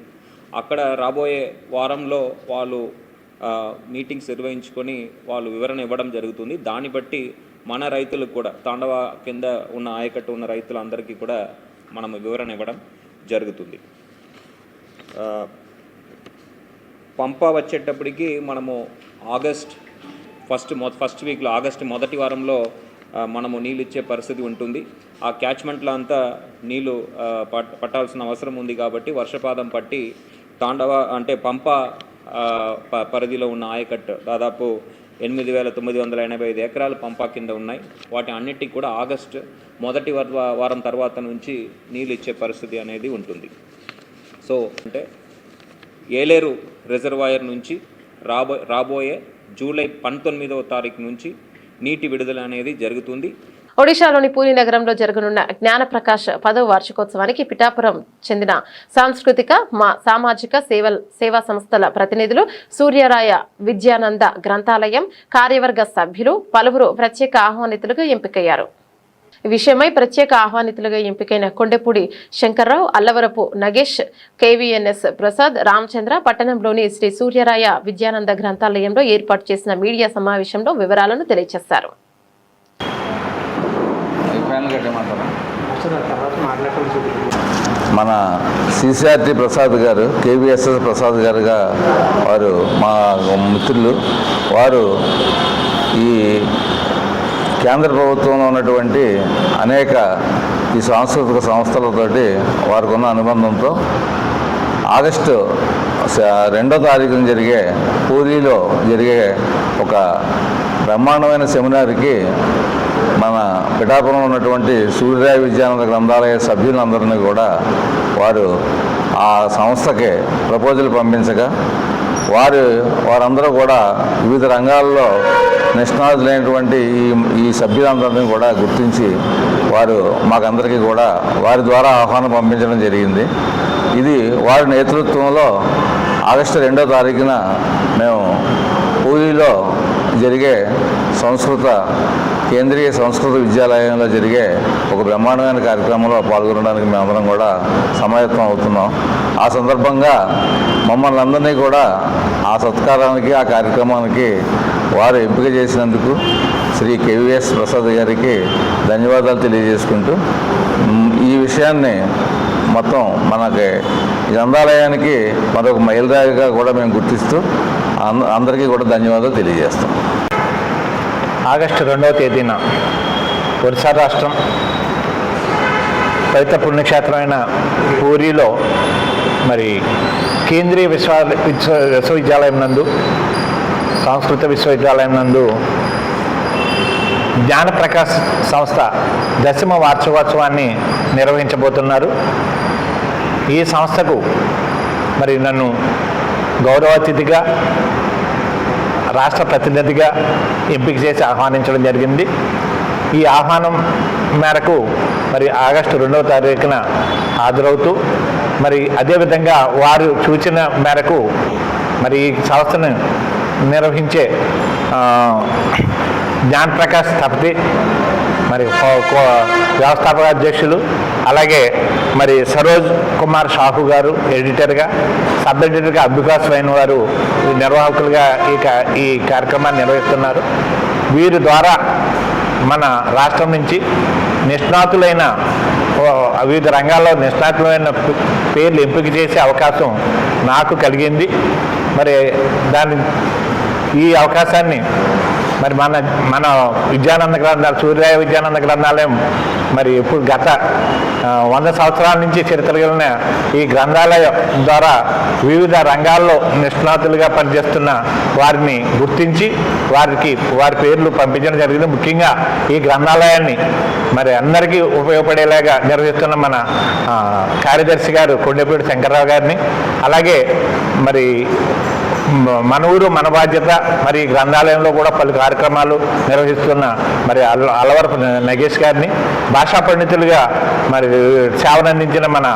అక్కడ రాబోయే వారంలో వాళ్ళు మీటింగ్స్ నిర్వహించుకొని వాళ్ళు వివరణ ఇవ్వడం జరుగుతుంది. దాన్ని బట్టి మన రైతులకు కూడా తాండవ కింద ఉన్న ఆయకట్టు ఉన్న రైతులందరికీ కూడా మనము వివరణ ఇవ్వడం జరుగుతుంది. పంప వచ్చేటప్పటికి మనము ఆగస్ట్ ఫస్ట్ వీక్లో, ఆగస్టు మొదటి వారంలో మనము నీళ్ళు ఇచ్చే పరిస్థితి ఉంటుంది. ఆ క్యాచ్మెంట్లో అంతా నీళ్ళు పట్టాల్సిన అవసరం ఉంది. కాబట్టి వర్షపాతం పట్టి తాండవ అంటే పంప పరిధిలో ఉన్న ఆయకట్టు దాదాపు 8,985 ఎకరాలు పంపా కింద ఉన్నాయి. వాటి అన్నిటికీ కూడా ఆగస్టు మొదటి వారం తర్వాత నుంచి నీళ్ళు ఇచ్చే పరిస్థితి అనేది ఉంటుంది. సో అంటే ఏలేరు రిజర్వాయర్ నుంచి రాబోయే జూలై 19వ తారీఖు నుంచి నీటి విడుదల అనేది జరుగుతుంది.
ఒడిశాలోని పూరి నగరంలో జరగనున్న జ్ఞానప్రకాశ్ 10వ వార్షికోత్సవానికి పిఠాపురం చెందిన సాంస్కృతిక సామాజిక సేవా సంస్థల ప్రతినిధులు, సూర్యరాయ విద్యానంద గ్రంథాలయం కార్యవర్గ సభ్యులు పలువురు ప్రత్యేక ఆహ్వానితులుగా ఎంపికయ్యారు. ఈ విషయమై ప్రత్యేక ఆహ్వానితులుగా ఎంపికైన కొండెపూడి శంకర్రావు, అల్లవరపు నగేష్, కేవీఎన్ఎస్ ప్రసాద్, రామచంద్ర పట్టణంలోని శ్రీ సూర్యరాయ విద్యానంద గ్రంథాలయంలో ఏర్పాటు చేసిన మీడియా సమావేశంలో వివరాలను తెలియజేశారు.
మన సిసిఆర్టీ ప్రసాద్ గారు, కేవీఎస్ఎస్ ప్రసాద్ గారుగా వారు మా మిత్రులు. వారు ఈ కేంద్ర ప్రభుత్వంలో ఉన్నటువంటి అనేక ఈ సాంస్కృతిక సంస్థలతోటి వారికి ఉన్న అనుబంధంతో ఆగస్టు 2వ తారీఖున జరిగే పూరిలో జరిగే ఒక బ్రహ్మాండమైన సెమినార్కి మన పిఠాపురంలో ఉన్నటువంటి సూర్యరాయ విద్యానంద గ్రంథాలయ సభ్యులందరినీ కూడా వారు ఆ సంస్థకి ప్రపోజల్ పంపించగా వారందరూ కూడా వివిధ రంగాల్లో నిష్ణాతులైనటువంటి ఈ సభ్యులందరినీ కూడా గుర్తించి వారు మాకందరికీ కూడా వారి ద్వారా ఆహ్వానం పంపించడం జరిగింది. ఇది వారి నేతృత్వంలో ఆగస్టు 2వ తారీఖున మేము పూరిలో జరిగే కేంద్రీయ సంస్కృత విద్యాలయంలో జరిగే ఒక బ్రహ్మాండమైన కార్యక్రమంలో పాల్గొనడానికి మేమందరం కూడా సమాయత్తం అవుతున్నాం. ఆ సందర్భంగా మమ్మల్ని అందరినీ కూడా ఆ సత్కారానికి, ఆ కార్యక్రమానికి వారు ఎంపిక చేసినందుకు శ్రీ కేవీఎస్ ప్రసాద్ గారికి ధన్యవాదాలు తెలియజేసుకుంటూ ఈ విషయాన్ని మొత్తం మనకి గ్రంథాలయానికి మరొక మైలురాయిగా కూడా మేము గుర్తిస్తూ అందరికీ కూడా ధన్యవాదాలు తెలియజేస్తాం.
ఆగస్టు 2వ తేదీన ఒరిస్సా రాష్ట్రం పవిత్ర పుణ్యక్షేత్రమైన పూరిలో మరి కేంద్రీయ విశ్వవిద్యాలయం నందు, సంస్కృత విశ్వవిద్యాలయం నందు జ్ఞానప్రకాశ్ సంస్థ 10వ వార్షికోత్సవాన్ని నిర్వహించబోతున్నారు. ఈ సంస్థకు మరి నన్ను గౌరవ అతిథిగా, రాష్ట్ర ప్రతినిధిగా ఎంపిక చేసి ఆహ్వానించడం జరిగింది. ఈ ఆహ్వానం మేరకు మరి ఆగస్టు 2వ తారీఖున హాజరవుతూ మరి అదేవిధంగా వారు సూచన మేరకు మరి ఈ సంస్థను నిర్వహించే జ్ఞానప్రకాశ్ స్థపతి, మరి వ్యవస్థాపక అధ్యక్షులు, అలాగే మరి సరోజ్ కుమార్ షాహు గారు ఎడిటర్గా, సబ్ ఎడిటర్గా అబ్బికా స్వైన్ వారు నిర్వాహకులుగా ఈ కార్యక్రమాన్ని నిర్వహిస్తున్నారు. వీరి ద్వారా మన రాష్ట్రం నుంచి నిష్ణాతులైన వివిధ రంగాల్లో నిష్ణాతులైన పేర్లు ఎంపిక చేసే అవకాశం నాకు కలిగింది. మరి ఈ అవకాశాన్ని మరి మన విద్యానంద గ్రంథాలయం, సూర్యరాయ విద్యానంద గ్రంథాలయం మరి ఇప్పుడు గత 100 సంవత్సరాల నుంచి చరిత్ర కలిగిన ఈ గ్రంథాలయం ద్వారా వివిధ రంగాల్లో నిష్ణాతులుగా పనిచేస్తున్న వారిని గుర్తించి వారి పేర్లు పంపించడం జరిగింది. ముఖ్యంగా ఈ గ్రంథాలయాన్ని మరి అందరికీ ఉపయోగపడేలాగా నిర్వహిస్తున్న మన కార్యదర్శి గారు కొండెపూడి శంకర్రావు గారిని, అలాగే మరి మన ఊరు మన బాధ్యత మరి గ్రంథాలయంలో కూడా పలు కార్యక్రమాలు నిర్వహిస్తున్న మరి అల్లవరపు నగేష్ గారిని, భాషా పండితులుగా మరి సేవనందించిన మన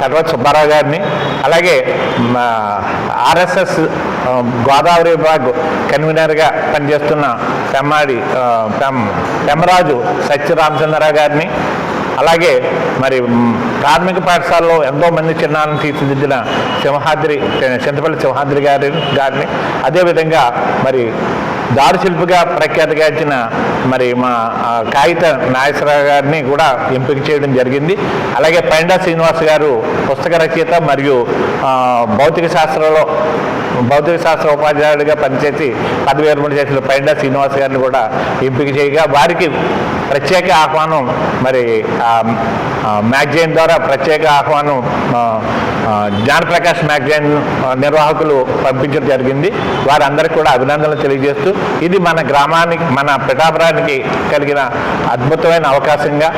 తటవత్ సుబ్బారావు గారిని, అలాగే ఆర్ఎస్ఎస్ గోదావరి విభాగ్ కన్వీనర్గా పనిచేస్తున్న పెమ్మరాజు సత్యరామచంద్రరావు గారిని, అలాగే మరి కార్మిక పాఠశాలలో ఎంతో మంది చిన్నాలను తీర్చిదిద్దిన చింతపల్లి సింహాద్రి గారిని, అదేవిధంగా మరి దారుశిల్పిగా ప్రఖ్యాతిగాంచిన మరి మా కాగిత నాగేశ్వరరావు గారిని కూడా ఎంపిక చేయడం జరిగింది. అలాగే పైండా శ్రీనివాస్ గారు పుస్తక రచయిత మరియు భౌతిక శాస్త్రంలో భౌతిక శాస్త్ర ఉపాధ్యాయుడిగా పనిచేసి పదవి విరమణ చేసిన పైండా శ్రీనివాస్ గారిని కూడా ఎంపిక చేయగా వారికి ప్రత్యేక ఆహ్వానం మరి మ్యాగజైన్ ద్వారా ప్రత్యేక ఆహ్వానం జ్ఞానప్రకాష్ మ్యాగజైన్ నిర్వాహకులు పంపించడం జరిగింది. వారందరికీ కూడా అభినందనలు తెలియజేస్తూ ఇది మన గ్రామానికి, మన పిఠాపురానికి కలిగిన అద్భుతమైన అవకాశంగా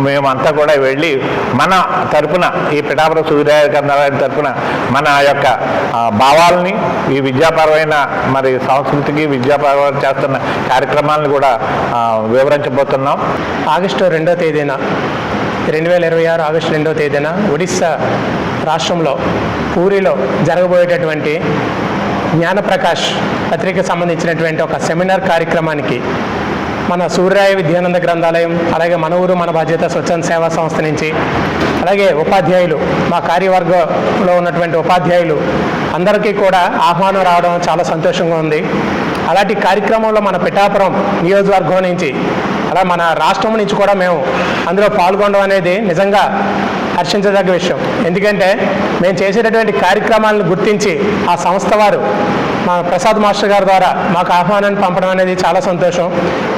మేమంతా కూడా వెళ్ళి మన తరపున, ఈ పిఠాపురం సూర్యనారాయణ తరపున మన యొక్క భావాలని, ఈ విద్యాపరమైన మరి సంస్కృతికి విద్యాపరమైన చేస్తున్న కార్యక్రమాలను కూడా వివరించబోతున్నాం.
ఆగస్టు 2వ తేదీన 2026 ఆగస్టు 2వ తేదీన ఒడిస్సా రాష్ట్రంలో పూరిలో జరగబోయేటటువంటి జ్ఞానప్రకాష్ పత్రికకు సంబంధించినటువంటి ఒక సెమినార్ కార్యక్రమానికి మన సూర్యరాయ విద్యానంద గ్రంథాలయం, అలాగే మన ఊరు మన బాధ్యత స్వచ్ఛంద సేవా సంస్థ నుంచి, అలాగే ఉపాధ్యాయులు, మా కార్యవర్గంలో ఉన్నటువంటి ఉపాధ్యాయులు అందరికీ కూడా ఆహ్వానం రావడం చాలా సంతోషంగా ఉంది. అలాంటి కార్యక్రమంలో మన పిఠాపురం నియోజకవర్గం నుంచి, అలా మన రాష్ట్రం నుంచి కూడా మేము అందులో పాల్గొనడం అనేది నిజంగా హర్షించదగ్గ విషయం. ఎందుకంటే మేము చేసేటటువంటి కార్యక్రమాలను గుర్తించి ఆ సంస్థ వారు మా ప్రసాద్ మాస్టర్ గారి ద్వారా మాకు ఆహ్వానాన్ని పంపడం అనేది చాలా సంతోషం.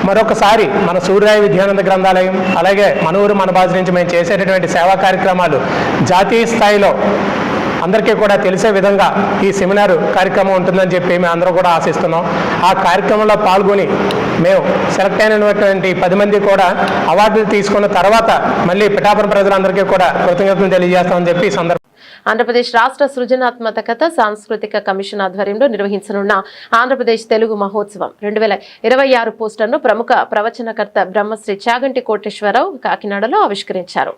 మరొకసారి మన సూర్యరాయ విద్యానంద గ్రంథాలయం, అలాగే మన ఊరు మన బాధ్యత నుంచి మేము చేసేటటువంటి సేవా కార్యక్రమాలు జాతీయ స్థాయిలో అందరికీ కూడా తెలిసే విధంగా ఈ సెమినార్ కార్యక్రమం ఉంటుందని చెప్పి మేము అందరూ కూడా ఆశిస్తున్నాం. ఆ కార్యక్రమంలో పాల్గొని మేము సెలెక్ట్ అయినటువంటి 10 మంది కూడా అవార్డులు తీసుకున్న తర్వాత మళ్ళీ పిఠాపురం ప్రజలందరికీ కూడా కృతజ్ఞతలు తెలియజేస్తామని చెప్పి ఈ సందర్భంగా
ఆంధ్రప్రదేశ్ రాష్ట్ర సృజనాత్మకత సాంస్కృతిక కమిషన్ ఆధ్వర్యంలో నిర్వహించనున్న ఆంధ్రప్రదేశ్ తెలుగు మహోత్సవం 2026 పోస్టర్ను ప్రముఖ ప్రవచనకర్త బ్రహ్మశ్రీ చాగంటి కోటేశ్వరరావు కాకినాడలో ఆవిష్కరించారు.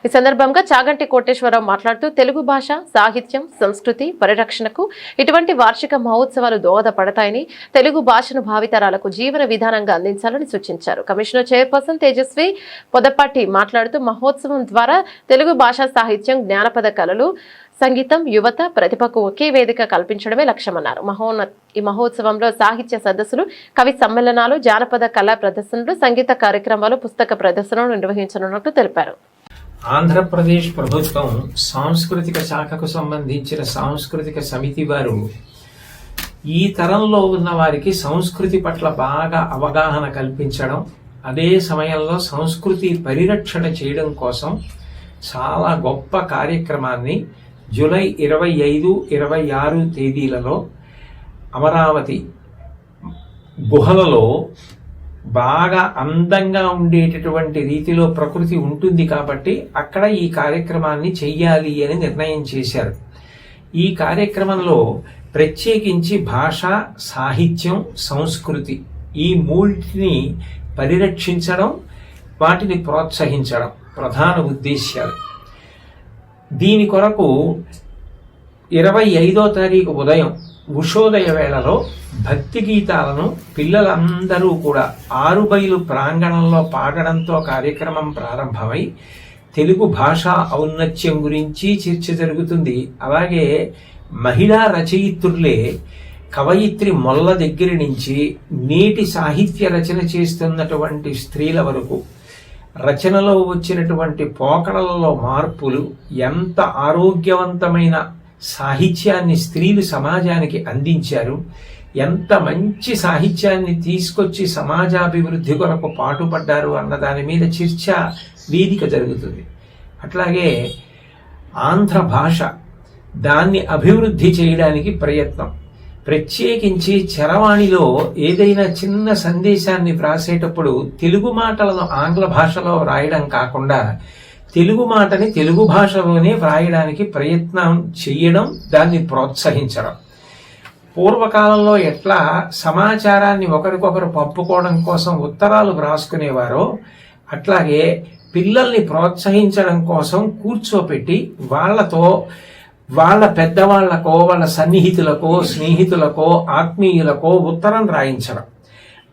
ఈ సందర్భంగా చాగంటి కోటేశ్వరరావు మాట్లాడుతూ తెలుగు భాష, సాహిత్యం, సంస్కృతి పరిరక్షణకు ఇటువంటి వార్షిక మహోత్సవాలు దోహదపడతాయని, తెలుగు భాషను భావితరాలకు జీవన విధానంగా అందించాలని సూచించారు. కమిషనర్ చైర్పర్సన్ తేజస్వి పొదపాటి మాట్లాడుతూ మహోత్సవం ద్వారా తెలుగు భాష, సాహిత్యం, జ్ఞానపద కళలు, సంగీతం, యువత ప్రతిభకు ఒకే వేదిక కల్పించడమే లక్ష్యమన్నారు. ఈ మహోత్సవంలో సాహిత్య సదస్సులు, కవి సమ్మేళనాలు, జానపద కళా ప్రదర్శనలు, సంగీత కార్యక్రమాలు, పుస్తక ప్రదర్శనలు నిర్వహించనున్నట్లు తెలిపారు.
ఆంధ్రప్రదేశ్ ప్రభుత్వం సాంస్కృతిక శాఖకు సంబంధించిన సాంస్కృతిక సమితి వారు ఈ తరంలో ఉన్న వారికి సంస్కృతి పట్ల బాగా అవగాహన కల్పించడం, అదే సమయంలో సంస్కృతి పరిరక్షణ చేయడం కోసం చాలా గొప్ప కార్యక్రమాన్ని జూలై 25, 26 తేదీలలో అమరావతి గుహలలో బాగా అందంగా ఉండేటటువంటి రీతిలో ప్రకృతి ఉంటుంది కాబట్టి అక్కడ ఈ కార్యక్రమాన్ని చెయ్యాలి అని నిర్ణయం చేశారు. ఈ కార్యక్రమంలో ప్రత్యేకించి భాష, సాహిత్యం, సంస్కృతి ఈ మూడింటిని పరిరక్షించడం, వాటిని ప్రోత్సహించడం ప్రధాన ఉద్దేశ్యాలు. దీని కొరకు 25వ తారీఖు ఉదయం ఉషోదయ వేళలో భక్తి గీతాలను పిల్లలందరూ కూడా 6 బైలు ప్రాంగణంలో పాడడంతో కార్యక్రమం ప్రారంభమై తెలుగు భాషా ఔన్నత్యం గురించి చర్చ జరుగుతుంది. అలాగే మహిళా రచయిత్రులే కవయిత్రి మొల్ల దగ్గర నుంచి నేటి సాహిత్య రచన చేస్తున్నటువంటి స్త్రీల వరకు రచనలో వచ్చినటువంటి పోకడలలో మార్పులు, ఎంత ఆరోగ్యవంతమైన సాహిత్యాన్ని స్త్రీలు సమాజానికి అందించారు, ఎంత మంచి సాహిత్యాన్ని తీసుకొచ్చి సమాజాభివృద్ధి కొరకు పాటుపడ్డారు అన్న దాని మీద చర్చ వేదిక జరుగుతుంది. అట్లాగే ఆంధ్ర భాష, దాన్ని అభివృద్ధి చేయడానికి ప్రయత్నం, ప్రత్యేకించి చరవాణిలో ఏదైనా చిన్న సందేశాన్ని వ్రాసేటప్పుడు తెలుగు మాటలను ఆంగ్ల భాషలో వ్రాయడం కాకుండా తెలుగు మాటని తెలుగు భాషలోనే వ్రాయడానికి ప్రయత్నం చేయడం, దాన్ని ప్రోత్సహించడం. పూర్వకాలంలో ఎట్లా సమాచారాన్ని ఒకరికొకరు పంపుకోవడం కోసం ఉత్తరాలు వ్రాసుకునేవారో అట్లాగే పిల్లల్ని ప్రోత్సహించడం కోసం కూర్చోపెట్టి వాళ్లతో, వాళ్ళ పెద్దవాళ్లకో, వాళ్ళ సన్నిహితులకో, స్నేహితులకో, ఆత్మీయులకో ఉత్తరం రాయించడం.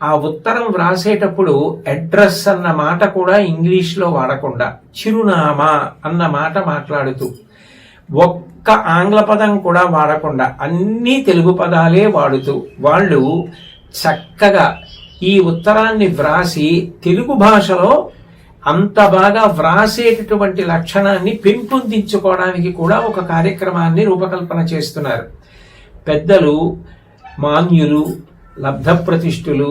ఆ ఉత్తరం వ్రాసేటప్పుడు అడ్రస్ అన్న మాట కూడా ఇంగ్లీష్లో వాడకుండా చిరునామా అన్న మాట మాట్లాడుతూ, ఒక్క ఆంగ్ల పదం కూడా వాడకుండా అన్ని తెలుగు పదాలే వాడుతూ వాళ్ళు చక్కగా ఈ ఉత్తరాన్ని వ్రాసి తెలుగు భాషలో అంత బాగా వ్రాసేటటువంటి లక్షణాన్ని పెంపొందించుకోవడానికి కూడా ఒక కార్యక్రమాన్ని రూపకల్పన చేస్తున్నారు. పెద్దలు, మాన్యులు, లబ్ధప్రతిష్ఠులు,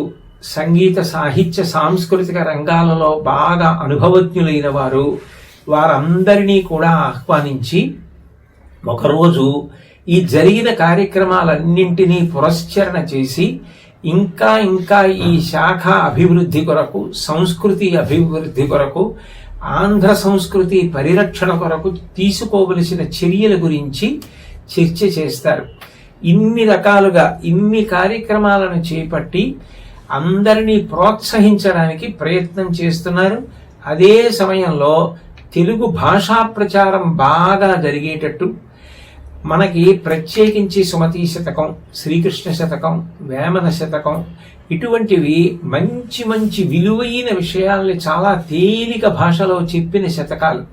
సంగీత సాహిత్య సాంస్కృతిక రంగాలలో బాగా అనుభవజ్ఞులైన వారు, వారందరినీ కూడా ఆహ్వానించి ఒకరోజు ఈ జరిగిన కార్యక్రమాలన్నింటినీ పురస్చరణ చేసి ఇంకా ఇంకా ఈ శాఖ అభివృద్ధి కొరకు, సంస్కృతి అభివృద్ధి కొరకు, ఆంధ్ర సంస్కృతి పరిరక్షణ కొరకు తీసుకోవలసిన చర్యల గురించి చర్చ చేస్తారు. ఇన్ని రకాలుగా ఇన్ని కార్యక్రమాలను చేపట్టి అందరినీ ప్రోత్సహించడానికి ప్రయత్నం చేస్తున్నారు. అదే సమయంలో తెలుగు భాషా ప్రచారం బాగా జరిగేటట్టు మనకి ప్రత్యేకించి సుమతీ శతకం, శ్రీకృష్ణ శతకం, వేమన శతకం ఇటువంటివి మంచి మంచి విలువైన విషయాల్ని చాలా తేలిక భాషలో చెప్పిన శతకాలు.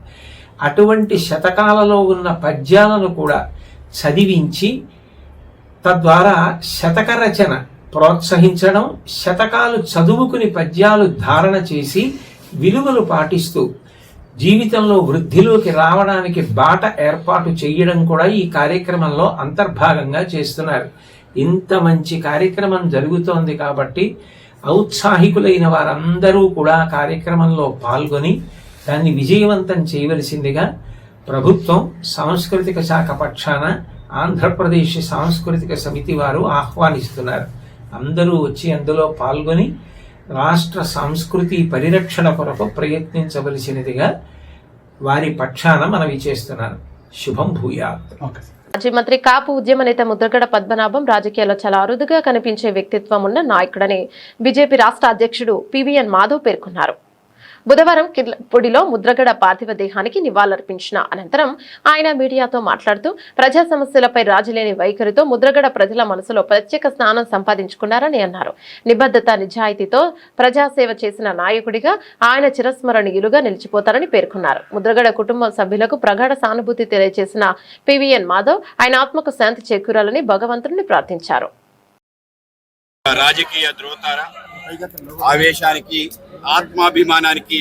అటువంటి శతకాలలో ఉన్న పద్యాలను కూడా చదివించి తద్వారా శతక రచన ప్రోత్సహించడం, శతకాలు చదువుకుని పద్యాలు ధారణ చేసి విలువలు పాటిస్తూ జీవితంలో వృద్ధిలోకి రావడానికి బాట ఏర్పాటు చేయడం కూడా ఈ కార్యక్రమంలో అంతర్భాగంగా చేస్తున్నారు. ఇంత మంచి కార్యక్రమం జరుగుతోంది కాబట్టి ఔత్సాహికులైన వారందరూ కూడా కార్యక్రమంలో పాల్గొని దాన్ని విజయవంతం చేయవలసిందిగా ప్రభుత్వం సాంస్కృతిక శాఖ పక్షాన ఆంధ్రప్రదేశ్ సాంస్కృతిక సమితి వారు ఆహ్వానిస్తున్నారు. అందరూ వచ్చి అందులో పాల్గొని రాష్ట్ర సంస్కృతి పరిరక్షణ కొరకు ప్రయత్నించవలసినదిగా వారి పక్షాన మనవి చేస్తున్నారు. శుభం భూయాత్.
మాజీ మంత్రి కాపు ఉద్యమ నేత ముద్రగడ పద్మనాభం రాజకీయాల్లో చాలా అరుదుగా కనిపించే వ్యక్తిత్వం ఉన్న నాయకుడని బీజేపీ రాష్ట్ర అధ్యక్షుడు పివిఎన్ మాధవ్ పేర్కొన్నారు. బుధవారం కిర్లంపూడిలో ముద్రగడ పార్థివ దేహానికి నివాళులర్పించిన అనంతరం ఆయన మీడియాతో మాట్లాడుతూ ప్రజా సమస్యలపై రాజీలేని వైఖరితో ముద్రగడ ప్రజల మనసులో ప్రత్యేక స్థానం సంపాదించుకున్నారని అన్నారు. నిబద్ధత, నిజాయితీతో ప్రజాసేవ చేసిన నాయకుడిగా ఆయన చిరస్మరణీయులుగా నిలిచిపోతారని పేర్కొన్నారు. ముద్రగడ కుటుంబ సభ్యులకు ప్రగాఢ సానుభూతి తెలియజేసిన పివిఎన్ మాధవ్ ఆయన ఆత్మకు శాంతి చేకూరాలని భగవంతుడిని ప్రార్థించారు.
రాజకీయ ధ్రువతార, ఆవేశానికి, ఆత్మాభిమానానికి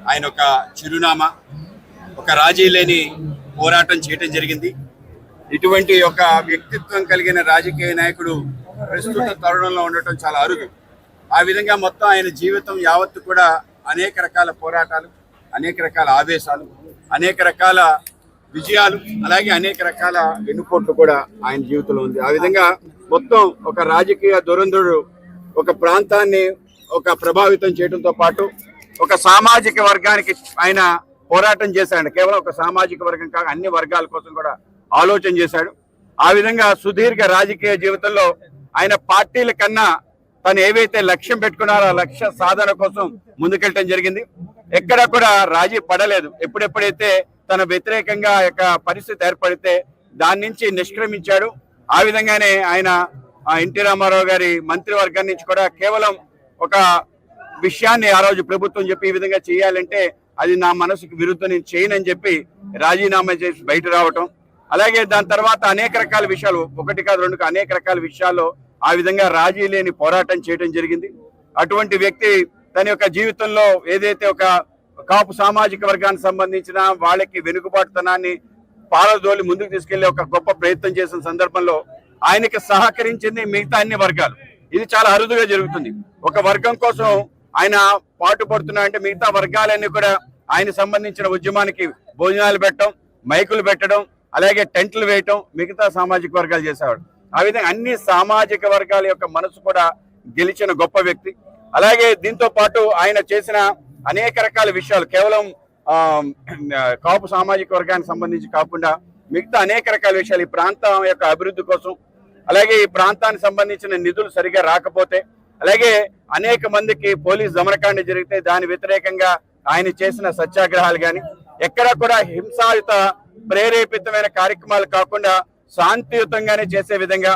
ఆయన ఒక చిరునామా. ఒక రాజీ లేని పోరాటం చేయటం జరిగింది. ఇటువంటి ఒక వ్యక్తిత్వం కలిగిన రాజకీయ నాయకుడు ప్రస్తుత తరుణంలో ఉండటం చాలా అరుదు. ఆ విధంగా మొత్తం ఆయన జీవితం యావత్తు కూడా అనేక రకాల పోరాటాలు, అనేక రకాల ఆవేశాలు, అనేక రకాల విజయాలు, అలాగే అనేక రకాల వెన్నుపోట్లు కూడా ఆయన జీవితంలో ఉంది. ఆ విధంగా మొత్తం ఒక రాజకీయ దురంధరుడు ఒక ప్రాంతాన్ని ఒక ప్రభావితం చేయడంతో పాటు ఒక సామాజిక వర్గానికి ఆయన పోరాటం చేశాడు. కేవలం ఒక సామాజిక వర్గం కాక అన్ని వర్గాల కోసం కూడా ఆలోచన చేశాడు. ఆ విధంగా సుదీర్ఘ రాజకీయ జీవితంలో ఆయన పార్టీల కన్నా తను ఏవైతే లక్ష్యం పెట్టుకున్నారో ఆ లక్ష్య సాధన కోసం ముందుకెళ్ళటం జరిగింది. ఎక్కడ కూడా రాజీ పడలేదు. ఎప్పుడెప్పుడైతే తన వ్యతిరేకంగా యొక్క పరిస్థితి ఏర్పడితే దాని నుంచి నిష్క్రమించాడు. ఆ విధంగానే ఆయన ఎన్టీ రామారావు గారి మంత్రివర్గం నుంచి కూడా కేవలం ఒక విషయాన్ని ఆ రోజు ప్రభుత్వం చెప్పి ఈ విధంగా చేయాలంటే అది నా మనసుకు విరుద్ధం, నేను చేయనని చెప్పి రాజీనామా చేసి బయట రావటం. అలాగే దాని తర్వాత అనేక రకాల విషయాలు, ఒకటి కాదు రెండు అనేక రకాల విషయాల్లో ఆ విధంగా రాజీ లేని పోరాటం చేయడం జరిగింది. అటువంటి వ్యక్తి తన యొక్క జీవితంలో ఏదైతే ఒక కాపు సామాజిక వర్గానికి సంబంధించిన వాళ్ళకి వెనుకబాటుతనాన్ని పాలదోలి ముందుకు తీసుకెళ్లే ఒక గొప్ప ప్రయత్నం చేసిన సందర్భంలో ఆయనకి సహకరించింది మిగతా అన్ని వర్గాలు. ఇది చాలా అరుదుగా జరుగుతుంది. ఒక వర్గం కోసం ఆయన పాటుపడుతున్నా అంటే మిగతా వర్గాలన్నీ కూడా ఆయన సంబంధించిన ఉద్యమానికి భోజనాలు పెట్టడం, మైకులు పెట్టడం, అలాగే టెంట్లు వేయటం మిగతా సామాజిక వర్గాలు చేసేవాడు. ఆ విధంగా అన్ని సామాజిక వర్గాల యొక్క మనసు కూడా గెలిచిన గొప్ప వ్యక్తి. అలాగే దీంతో పాటు ఆయన చేసిన అనేక రకాల విషయాలు కేవలం కాపు సామాజిక వర్గానికి సంబంధించి కాకుండా మిగతా అనేక రకాల విషయాలు, ఈ ప్రాంతం యొక్క అభివృద్ధి కోసం, అలాగే ఈ ప్రాంతానికి సంబంధించిన నిధులు సరిగా రాకపోతే, అలాగే అనేక మందికి పోలీస్ దమనకాండ జరిగితే దాని వ్యతిరేకంగా ఆయన చేసిన సత్యాగ్రహాలు కానీ ఎక్కడా కూడా హింసాయుత ప్రేరేపితమైన కార్యక్రమాలు కాకుండా శాంతియుతంగానే చేసే విధంగా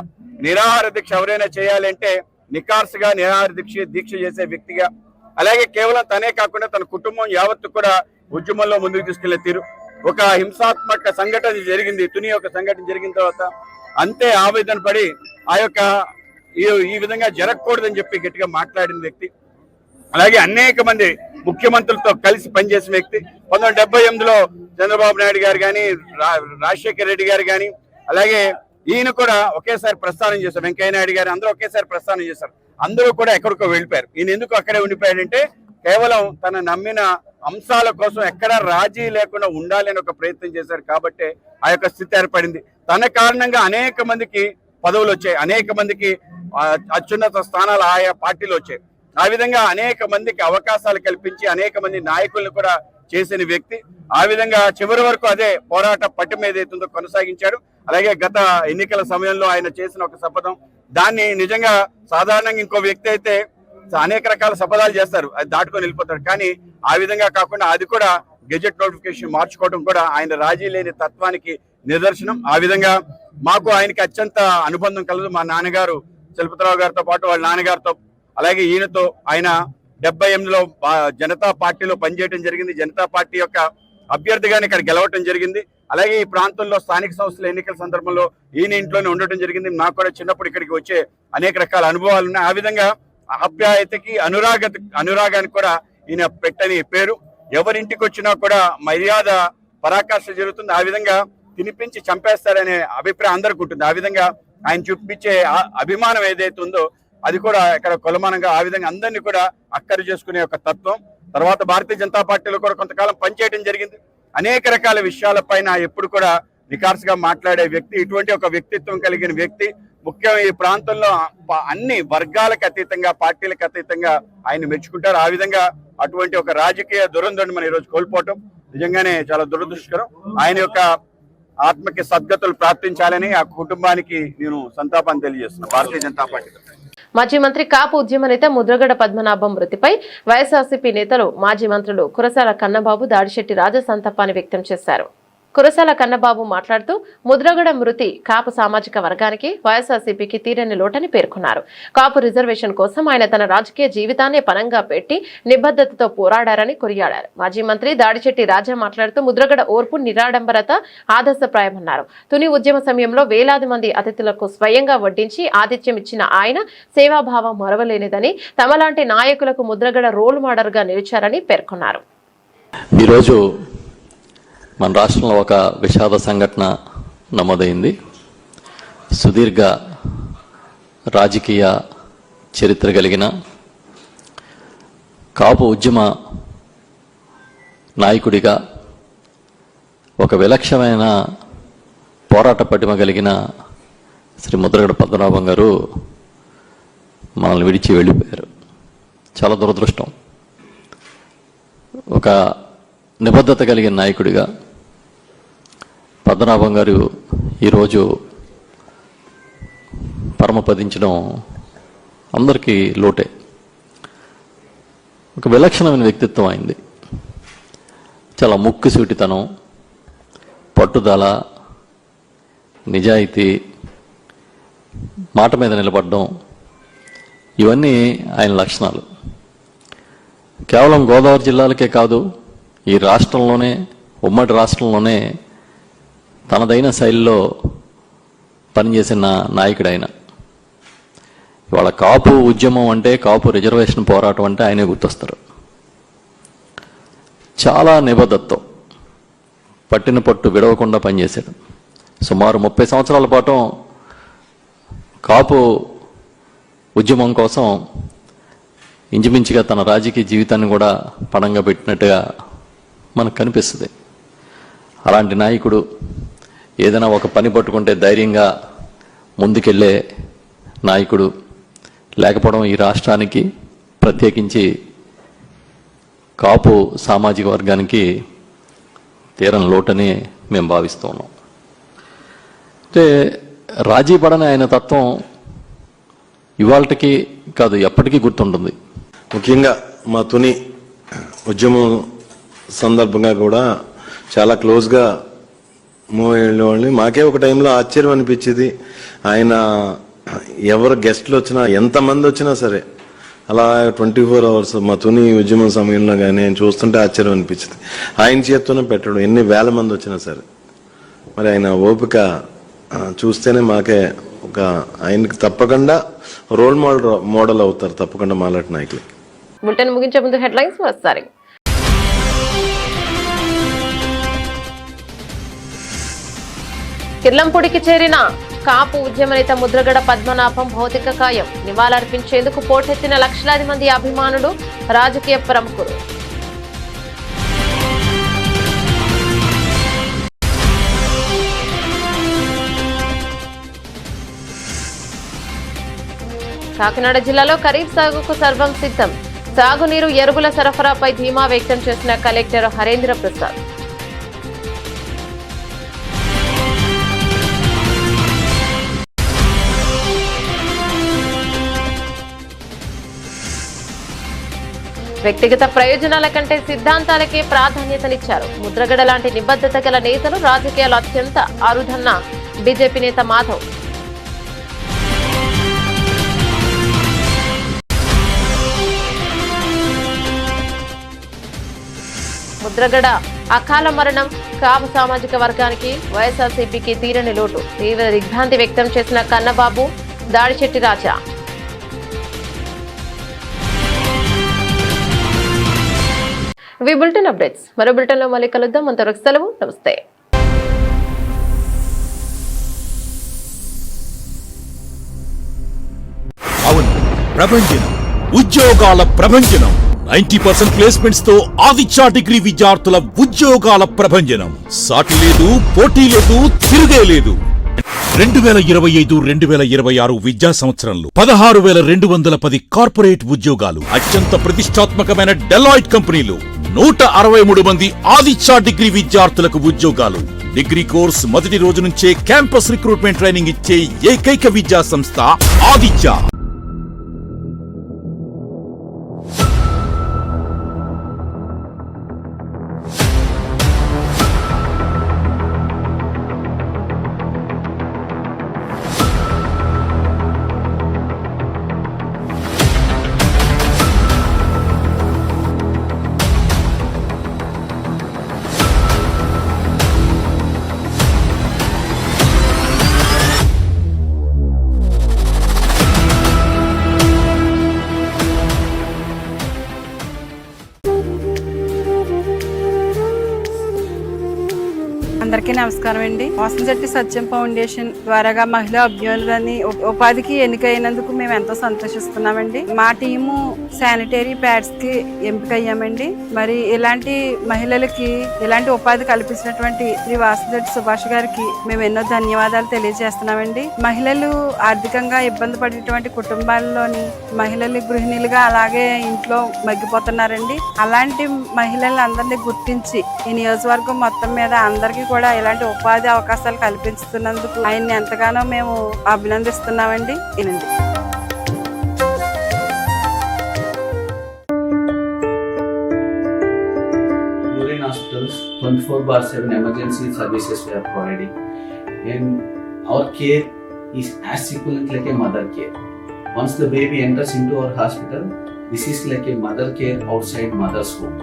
నిరాహార దీక్ష ఎవరైనా చేయాలంటే నికార్సుగా నిరాహార దీక్ష చేసే వ్యక్తిగా, అలాగే కేవలం తనే కాకుండా తన కుటుంబం యావత్తు కూడా ఉద్యమంలో ముందుకు తీసుకెళ్లే తీరు. ఒక హింసాత్మక సంఘటన జరిగింది, తుని యొక్క సంఘటన జరిగిన తర్వాత అంతే ఆవేదన పడి ఆ యొక్క ఈ విధంగా జరగకూడదని చెప్పి గట్టిగా మాట్లాడిన వ్యక్తి. అలాగే అనేక మంది ముఖ్యమంత్రులతో కలిసి పనిచేసిన వ్యక్తి. 1978లో చంద్రబాబు నాయుడు గారు కానీ, రాజశేఖర రెడ్డి గారు కానీ, అలాగే ఈయన కూడా ఒకేసారి ప్రస్థానం చేశారు. వెంకయ్య నాయుడు గారు అందరూ ఒకేసారి ప్రస్థానం చేశారు. అందరూ కూడా ఎక్కడికో వెళ్ళిపోయారు. ఈయన ఎందుకు అక్కడే ఉండిపోయాడంటే కేవలం తన నమ్మిన అంశాల కోసం ఎక్కడా రాజీ లేకుండా ఉండాలి అని ఒక ప్రయత్నం చేశారు. కాబట్టి ఆ యొక్క స్థితి ఏర్పడింది. తన కారణంగా అనేక మందికి పదవులు వచ్చాయి, అనేక మందికి అత్యున్నత స్థానాలు ఆయా పార్టీలు వచ్చాయి. ఆ విధంగా అనేక మందికి అవకాశాలు కల్పించి అనేక మంది నాయకులను కూడా చేసిన వ్యక్తి. ఆ విధంగా చివరి వరకు అదే పోరాట పట్టు మీద ఏతుందో కొనసాగించాడు. అలాగే గత ఎన్నికల సమయంలో ఆయన చేసిన ఒక శపథం, దాన్ని నిజంగా సాధారణంగా ఇంకో వ్యక్తి అయితే అనేక రకాల శపథాలు చేస్తారు, అది దాటుకొని వెళ్ళిపోతారు. కానీ ఆ విధంగా కాకుండా అది కూడా గెజెట్ నోటిఫికేషన్ మార్చుకోవడం కూడా ఆయన రాజీ లేని తత్వానికి నిదర్శనం. ఆ విధంగా మాకు ఆయనకి అత్యంత అనుబంధం కలదు. మా నాన్నగారు చలపతిరావు గారితో పాటు వాళ్ళ నాన్నగారితో అలాగే ఈయనతో ఆయన 78లో జనతా పార్టీలో పనిచేయడం జరిగింది. జనతా పార్టీ యొక్క అభ్యర్థిగానే ఇక్కడ గెలవటం జరిగింది. అలాగే ఈ ప్రాంతంలో స్థానిక సంస్థల ఎన్నికల సందర్భంలో ఈయన ఇంట్లోనే ఉండటం జరిగింది. నాకు కూడా చిన్నప్పుడు ఇక్కడికి వచ్చే అనేక రకాల అనుభవాలు ఉన్నాయి. ఆ విధంగా ఆప్యాయతకి అనురాగానికి కూడా ఈయన పెట్టని పేరు. ఎవరింటికి వచ్చినా కూడా మర్యాద పరాకాష్ఠ జరుగుతుంది. ఆ విధంగా తినిపించి చంపేస్తారనే అభిప్రాయం అందరికీ ఉంటుంది. ఆ విధంగా ఆయన చూపించే అభిమానం ఏదైతే ఉందో అది కూడా ఇక్కడ కొలమానంగా ఆ విధంగా అందరినీ కూడా అక్కరు చేసుకునే ఒక తత్వం. తర్వాత భారతీయ జనతా పార్టీలో కూడా కొంతకాలం పనిచేయడం జరిగింది. అనేక రకాల విషయాలపైన ఎప్పుడు కూడా నికార్సుగా మాట్లాడే వ్యక్తి, ఇటువంటి ఒక వ్యక్తిత్వం కలిగిన వ్యక్తి. ముఖ్యంగా ఈ ప్రాంతంలో అన్ని వర్గాలకు అతీతంగా, పార్టీలకు అతీతంగా ఆయన మెచ్చుకుంటారు. ఆ విధంగా అటువంటి ఒక రాజకీయ దురంధుని మనం ఈరోజు కోల్పోవటం నిజంగానే చాలా దురదృష్టకరం. ఆయన యొక్క ఆత్మకి సద్గతులు ప్రార్థించాలని ఆ కుటుంబానికి నేను సంతాపాన్ని తెలియజేస్తున్నాను భారతీయ జనతా పార్టీ.
మాజీ మంత్రి కాపు ఉద్యమ నేత ముద్రగడ పద్మనాభం మృతిపై వైఎస్ఆర్సీపీ నేతలు మాజీ మంత్రులు కురసాల కన్నబాబు, దాడిశెట్టి రాజా సంతాపాన్ని వ్యక్తం చేశారు. కురసాల కన్నబాబు మాట్లాడుతూ ముద్రగడ మృతి కాపు సామాజిక వర్గానికి, వైఎస్ఆర్సీపీకి తీరని లోటని పేర్కొన్నారు. కాపు రిజర్వేషన్ కోసం ఆయన తన రాజకీయ జీవితాన్ని పనంగా పెట్టి నిబద్ధతతో పోరాడారని కొనియాడారు. మాజీ మంత్రి దాడిశెట్టి రాజా మాట్లాడుతూ ముద్రగడ ఓర్పు, నిరాడంబరత ఆదర్శప్రాయమన్నారు. తుని ఉద్యమ సమయంలో వేలాది మంది అతిథులకు స్వయంగా వడ్డించి ఆతిథ్యం ఇచ్చిన ఆయన సేవాభావం మరవలేనిదని, తమలాంటి నాయకులకు ముద్రగడ రోల్ మోడల్ గా నిలిచారని పేర్కొన్నారు.
ఈరోజు మన రాష్ట్రంలో ఒక విషాద సంఘటన నమోదైంది. సుదీర్ఘ రాజకీయ చరిత్ర కలిగిన కాపు ఉద్యమ నాయకుడిగా, ఒక విలక్షణమైన పోరాట పటిమ కలిగిన శ్రీ ముద్రగడ పద్మనాభం గారు మనల్ని విడిచి వెళ్ళిపోయారు. చాలా దురదృష్టం. ఒక నిబద్ధత కలిగిన నాయకుడిగా పద్మనాభం గారు ఈరోజు పరమపదించడం అందరికీ లోటే. ఒక విలక్షణమైన వ్యక్తిత్వం అయింది. చాలా ముక్కుసూటితనం, పట్టుదల, నిజాయితీ, మాట మీద నిలబడడం, ఇవన్నీ ఆయన లక్షణాలు. కేవలం గోదావరి జిల్లాలకే కాదు, ఈ రాష్ట్రంలోనే, ఉమ్మడి రాష్ట్రంలోనే తనదైన శైలిలో పనిచేసిన నాయకుడు ఆయన. ఇవాళ కాపు ఉద్యమం అంటే, కాపు రిజర్వేషన్ పోరాటం అంటే ఆయనే గుర్తొస్తారు. చాలా నిబద్ధతతో పట్టిన పట్టు విడవకుండా పనిచేశాడు. సుమారు 30 సంవత్సరాల పాటు కాపు ఉద్యమం కోసం ఇంచుమించుగా తన రాజకీయ జీవితాన్ని కూడా పణంగా పెట్టినట్టుగా మనకు కనిపిస్తుంది. అలాంటి నాయకుడు ఏదైనా ఒక పని పట్టుకుంటే ధైర్యంగా ముందుకెళ్ళే నాయకుడు లేకపోవడం ఈ రాష్ట్రానికి, ప్రత్యేకించి కాపు సామాజిక వర్గానికి తీరని లోటని మేము భావిస్తూ ఉన్నాం. అంటే రాజీ పడని ఆయన తత్వం ఇవాళకి కాదు, ఎప్పటికీ గుర్తుంటుంది.
ముఖ్యంగా మా తుని ఉద్యమం సందర్భంగా కూడా చాలా క్లోజ్గా మూవ్ అయ్యేవాళ్ళని. మాకే ఒక టైంలో ఆశ్చర్యం అనిపించేది. ఆయన ఎవరు గెస్ట్లు వచ్చినా, ఎంతమంది వచ్చినా సరే అలా 24 hours మా తుని ఉద్యమం సమయంలో కానీ ఆయన చూస్తుంటే ఆశ్చర్యం అనిపించింది. ఆయన చేత్తోనే పెట్టడం, ఎన్ని వేల మంది వచ్చినా సరే. మరి ఆయన ఓపిక చూస్తేనే మాకే ఒక ఆయనకి తప్పకుండా రోల్ మోడల్ అవుతారు తప్పకుండా మాలాంటి నాయకులు.
బులెటిన్ ముగించే ముందు హెడ్లైన్స్ వస్తాయి. కిర్లంపూడికి చేరిన కాపు ఉద్యమ నేత ముద్రగడ పద్మనాభం భౌతిక కాయం. నివాళులర్పించేందుకు పోటెత్తిన లక్షలాది మంది అభిమానులు, రాజకీయ ప్రముఖులు. కాకినాడ జిల్లాలో ఖరీఫ్ సాగుకు సర్వం సిద్ధం. సాగునీరు, ఎరువుల సరఫరాపై ధీమా వ్యక్తం చేసిన కలెక్టర్ హరేంద్ర ప్రసాద్. వ్యక్తిగత ప్రయోజనాల కంటే సిద్ధాంతాలకే ప్రాధాన్యతనిచ్చారు. ముద్రగడ లాంటి నిబద్ధత గల నేతలు రాజకీయాలు అత్యంత అరుదన్న బీజేపీ నేత మాధవ్. ముద్రగడ అకాల మరణం కాపు సామాజిక వర్గానికి, వైఎస్ఆర్సీపీకి తీరని లోటు. తీవ్ర దిగ్భ్రాంతి వ్యక్తం చేసిన కన్నబాబు, దాడిశెట్టి రాజా. ఇవి బులెటిన్ అప్డేట్స్. మరో బులెటిన్ లో మళ్ళీ కలుద్దాం. అంతవరకు సెలవు. నమస్తే.
అవును, ప్రభంజనం, ఉద్యోగాల ప్రభంజనం. 90% ప్లేస్మెంట్స్ తో ఆదిత్య డిగ్రీ విద్యార్థుల ఉద్యోగాల ప్రభంజనం. సాటి లేదు, పోటీ లేదు, తిరుగే లేదు. 2025-2026 విద్యా సంవత్సరంలో 16,210 కార్పొరేట్ ఉద్యోగాలు. అత్యంత ప్రతిష్టాత్మకమైన డెలాయిట్ కంపెనీలు. 163 మంది ఆదిత్య డిగ్రీ విద్యార్థులకు ఉద్యోగాలు. డిగ్రీ కోర్స్ మొదటి రోజు నుంచే క్యాంపస్ రిక్రూట్మెంట్ ట్రైనింగ్ ఇచ్చే ఏకైక విద్యా సంస్థ ఆదిత్య.
అందరికీ నమస్కారం అండి. వాసంశెట్టి సత్యం ఫౌండేషన్ ద్వారాగా మహిళా అభ్యున్నతిని ఉపాధికి ఎన్నికైనందుకు మేము ఎంతో సంతోషిస్తున్నామండి. మా టీము శానిటరీ ప్యాడ్స్ కి ఎంపికయ్యామండి. మరి ఇలాంటి మహిళలకి ఇలాంటి ఉపాధి కల్పించినటువంటి శ్రీ వాసంశెట్టి సుభాష్ గారికి మేము ఎన్నో ధన్యవాదాలు తెలియజేస్తున్నామండి. మహిళలు ఆర్థికంగా ఇబ్బంది పడేటువంటి కుటుంబాల్లోని మహిళలు గృహిణులుగా అలాగే ఇంట్లో మగ్గిపోతున్నారండి. అలాంటి మహిళలందరినీ గుర్తించి ఈ నియోజకవర్గం మొత్తం మీద అందరికీ కూడా ఇలాంటి ఉపాధి అవకాశాలు కల్పిస్తున్నందుకు ఆయన్ని ఎంతగానో మేము అభినందిస్తున్నామండి. వినండి.
Urine hospitals 24/7 emergency services we are providing, and our care is as equivalent like a mother care. Once the baby enters into our hospital, this is like a mother care outside mother's home.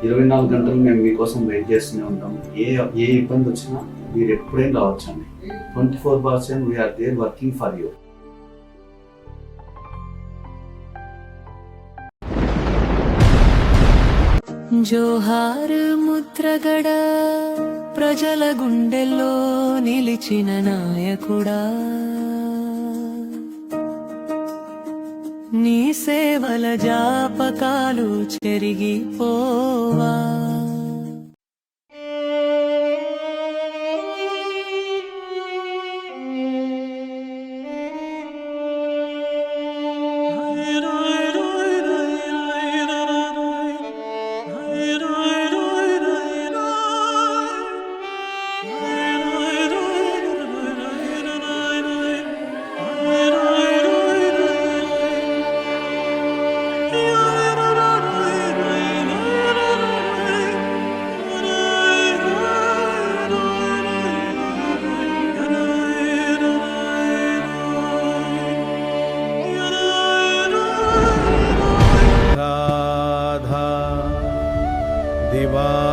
24 గంటలు మేము మీకోసం wait చేస్తూనే ఉంటాం. ఏ ఇబ్బంది వచ్చినా మీరు ఎప్పుడైనా రావచ్చండి. 24/7 we are there working for you.
జోహార్ ముద్రగడ, ప్రజల గుండెల్లో నిలిచిన నాయకుడా. నీ సేవల జాపకాలు చెరిగిపోవా.
दिवा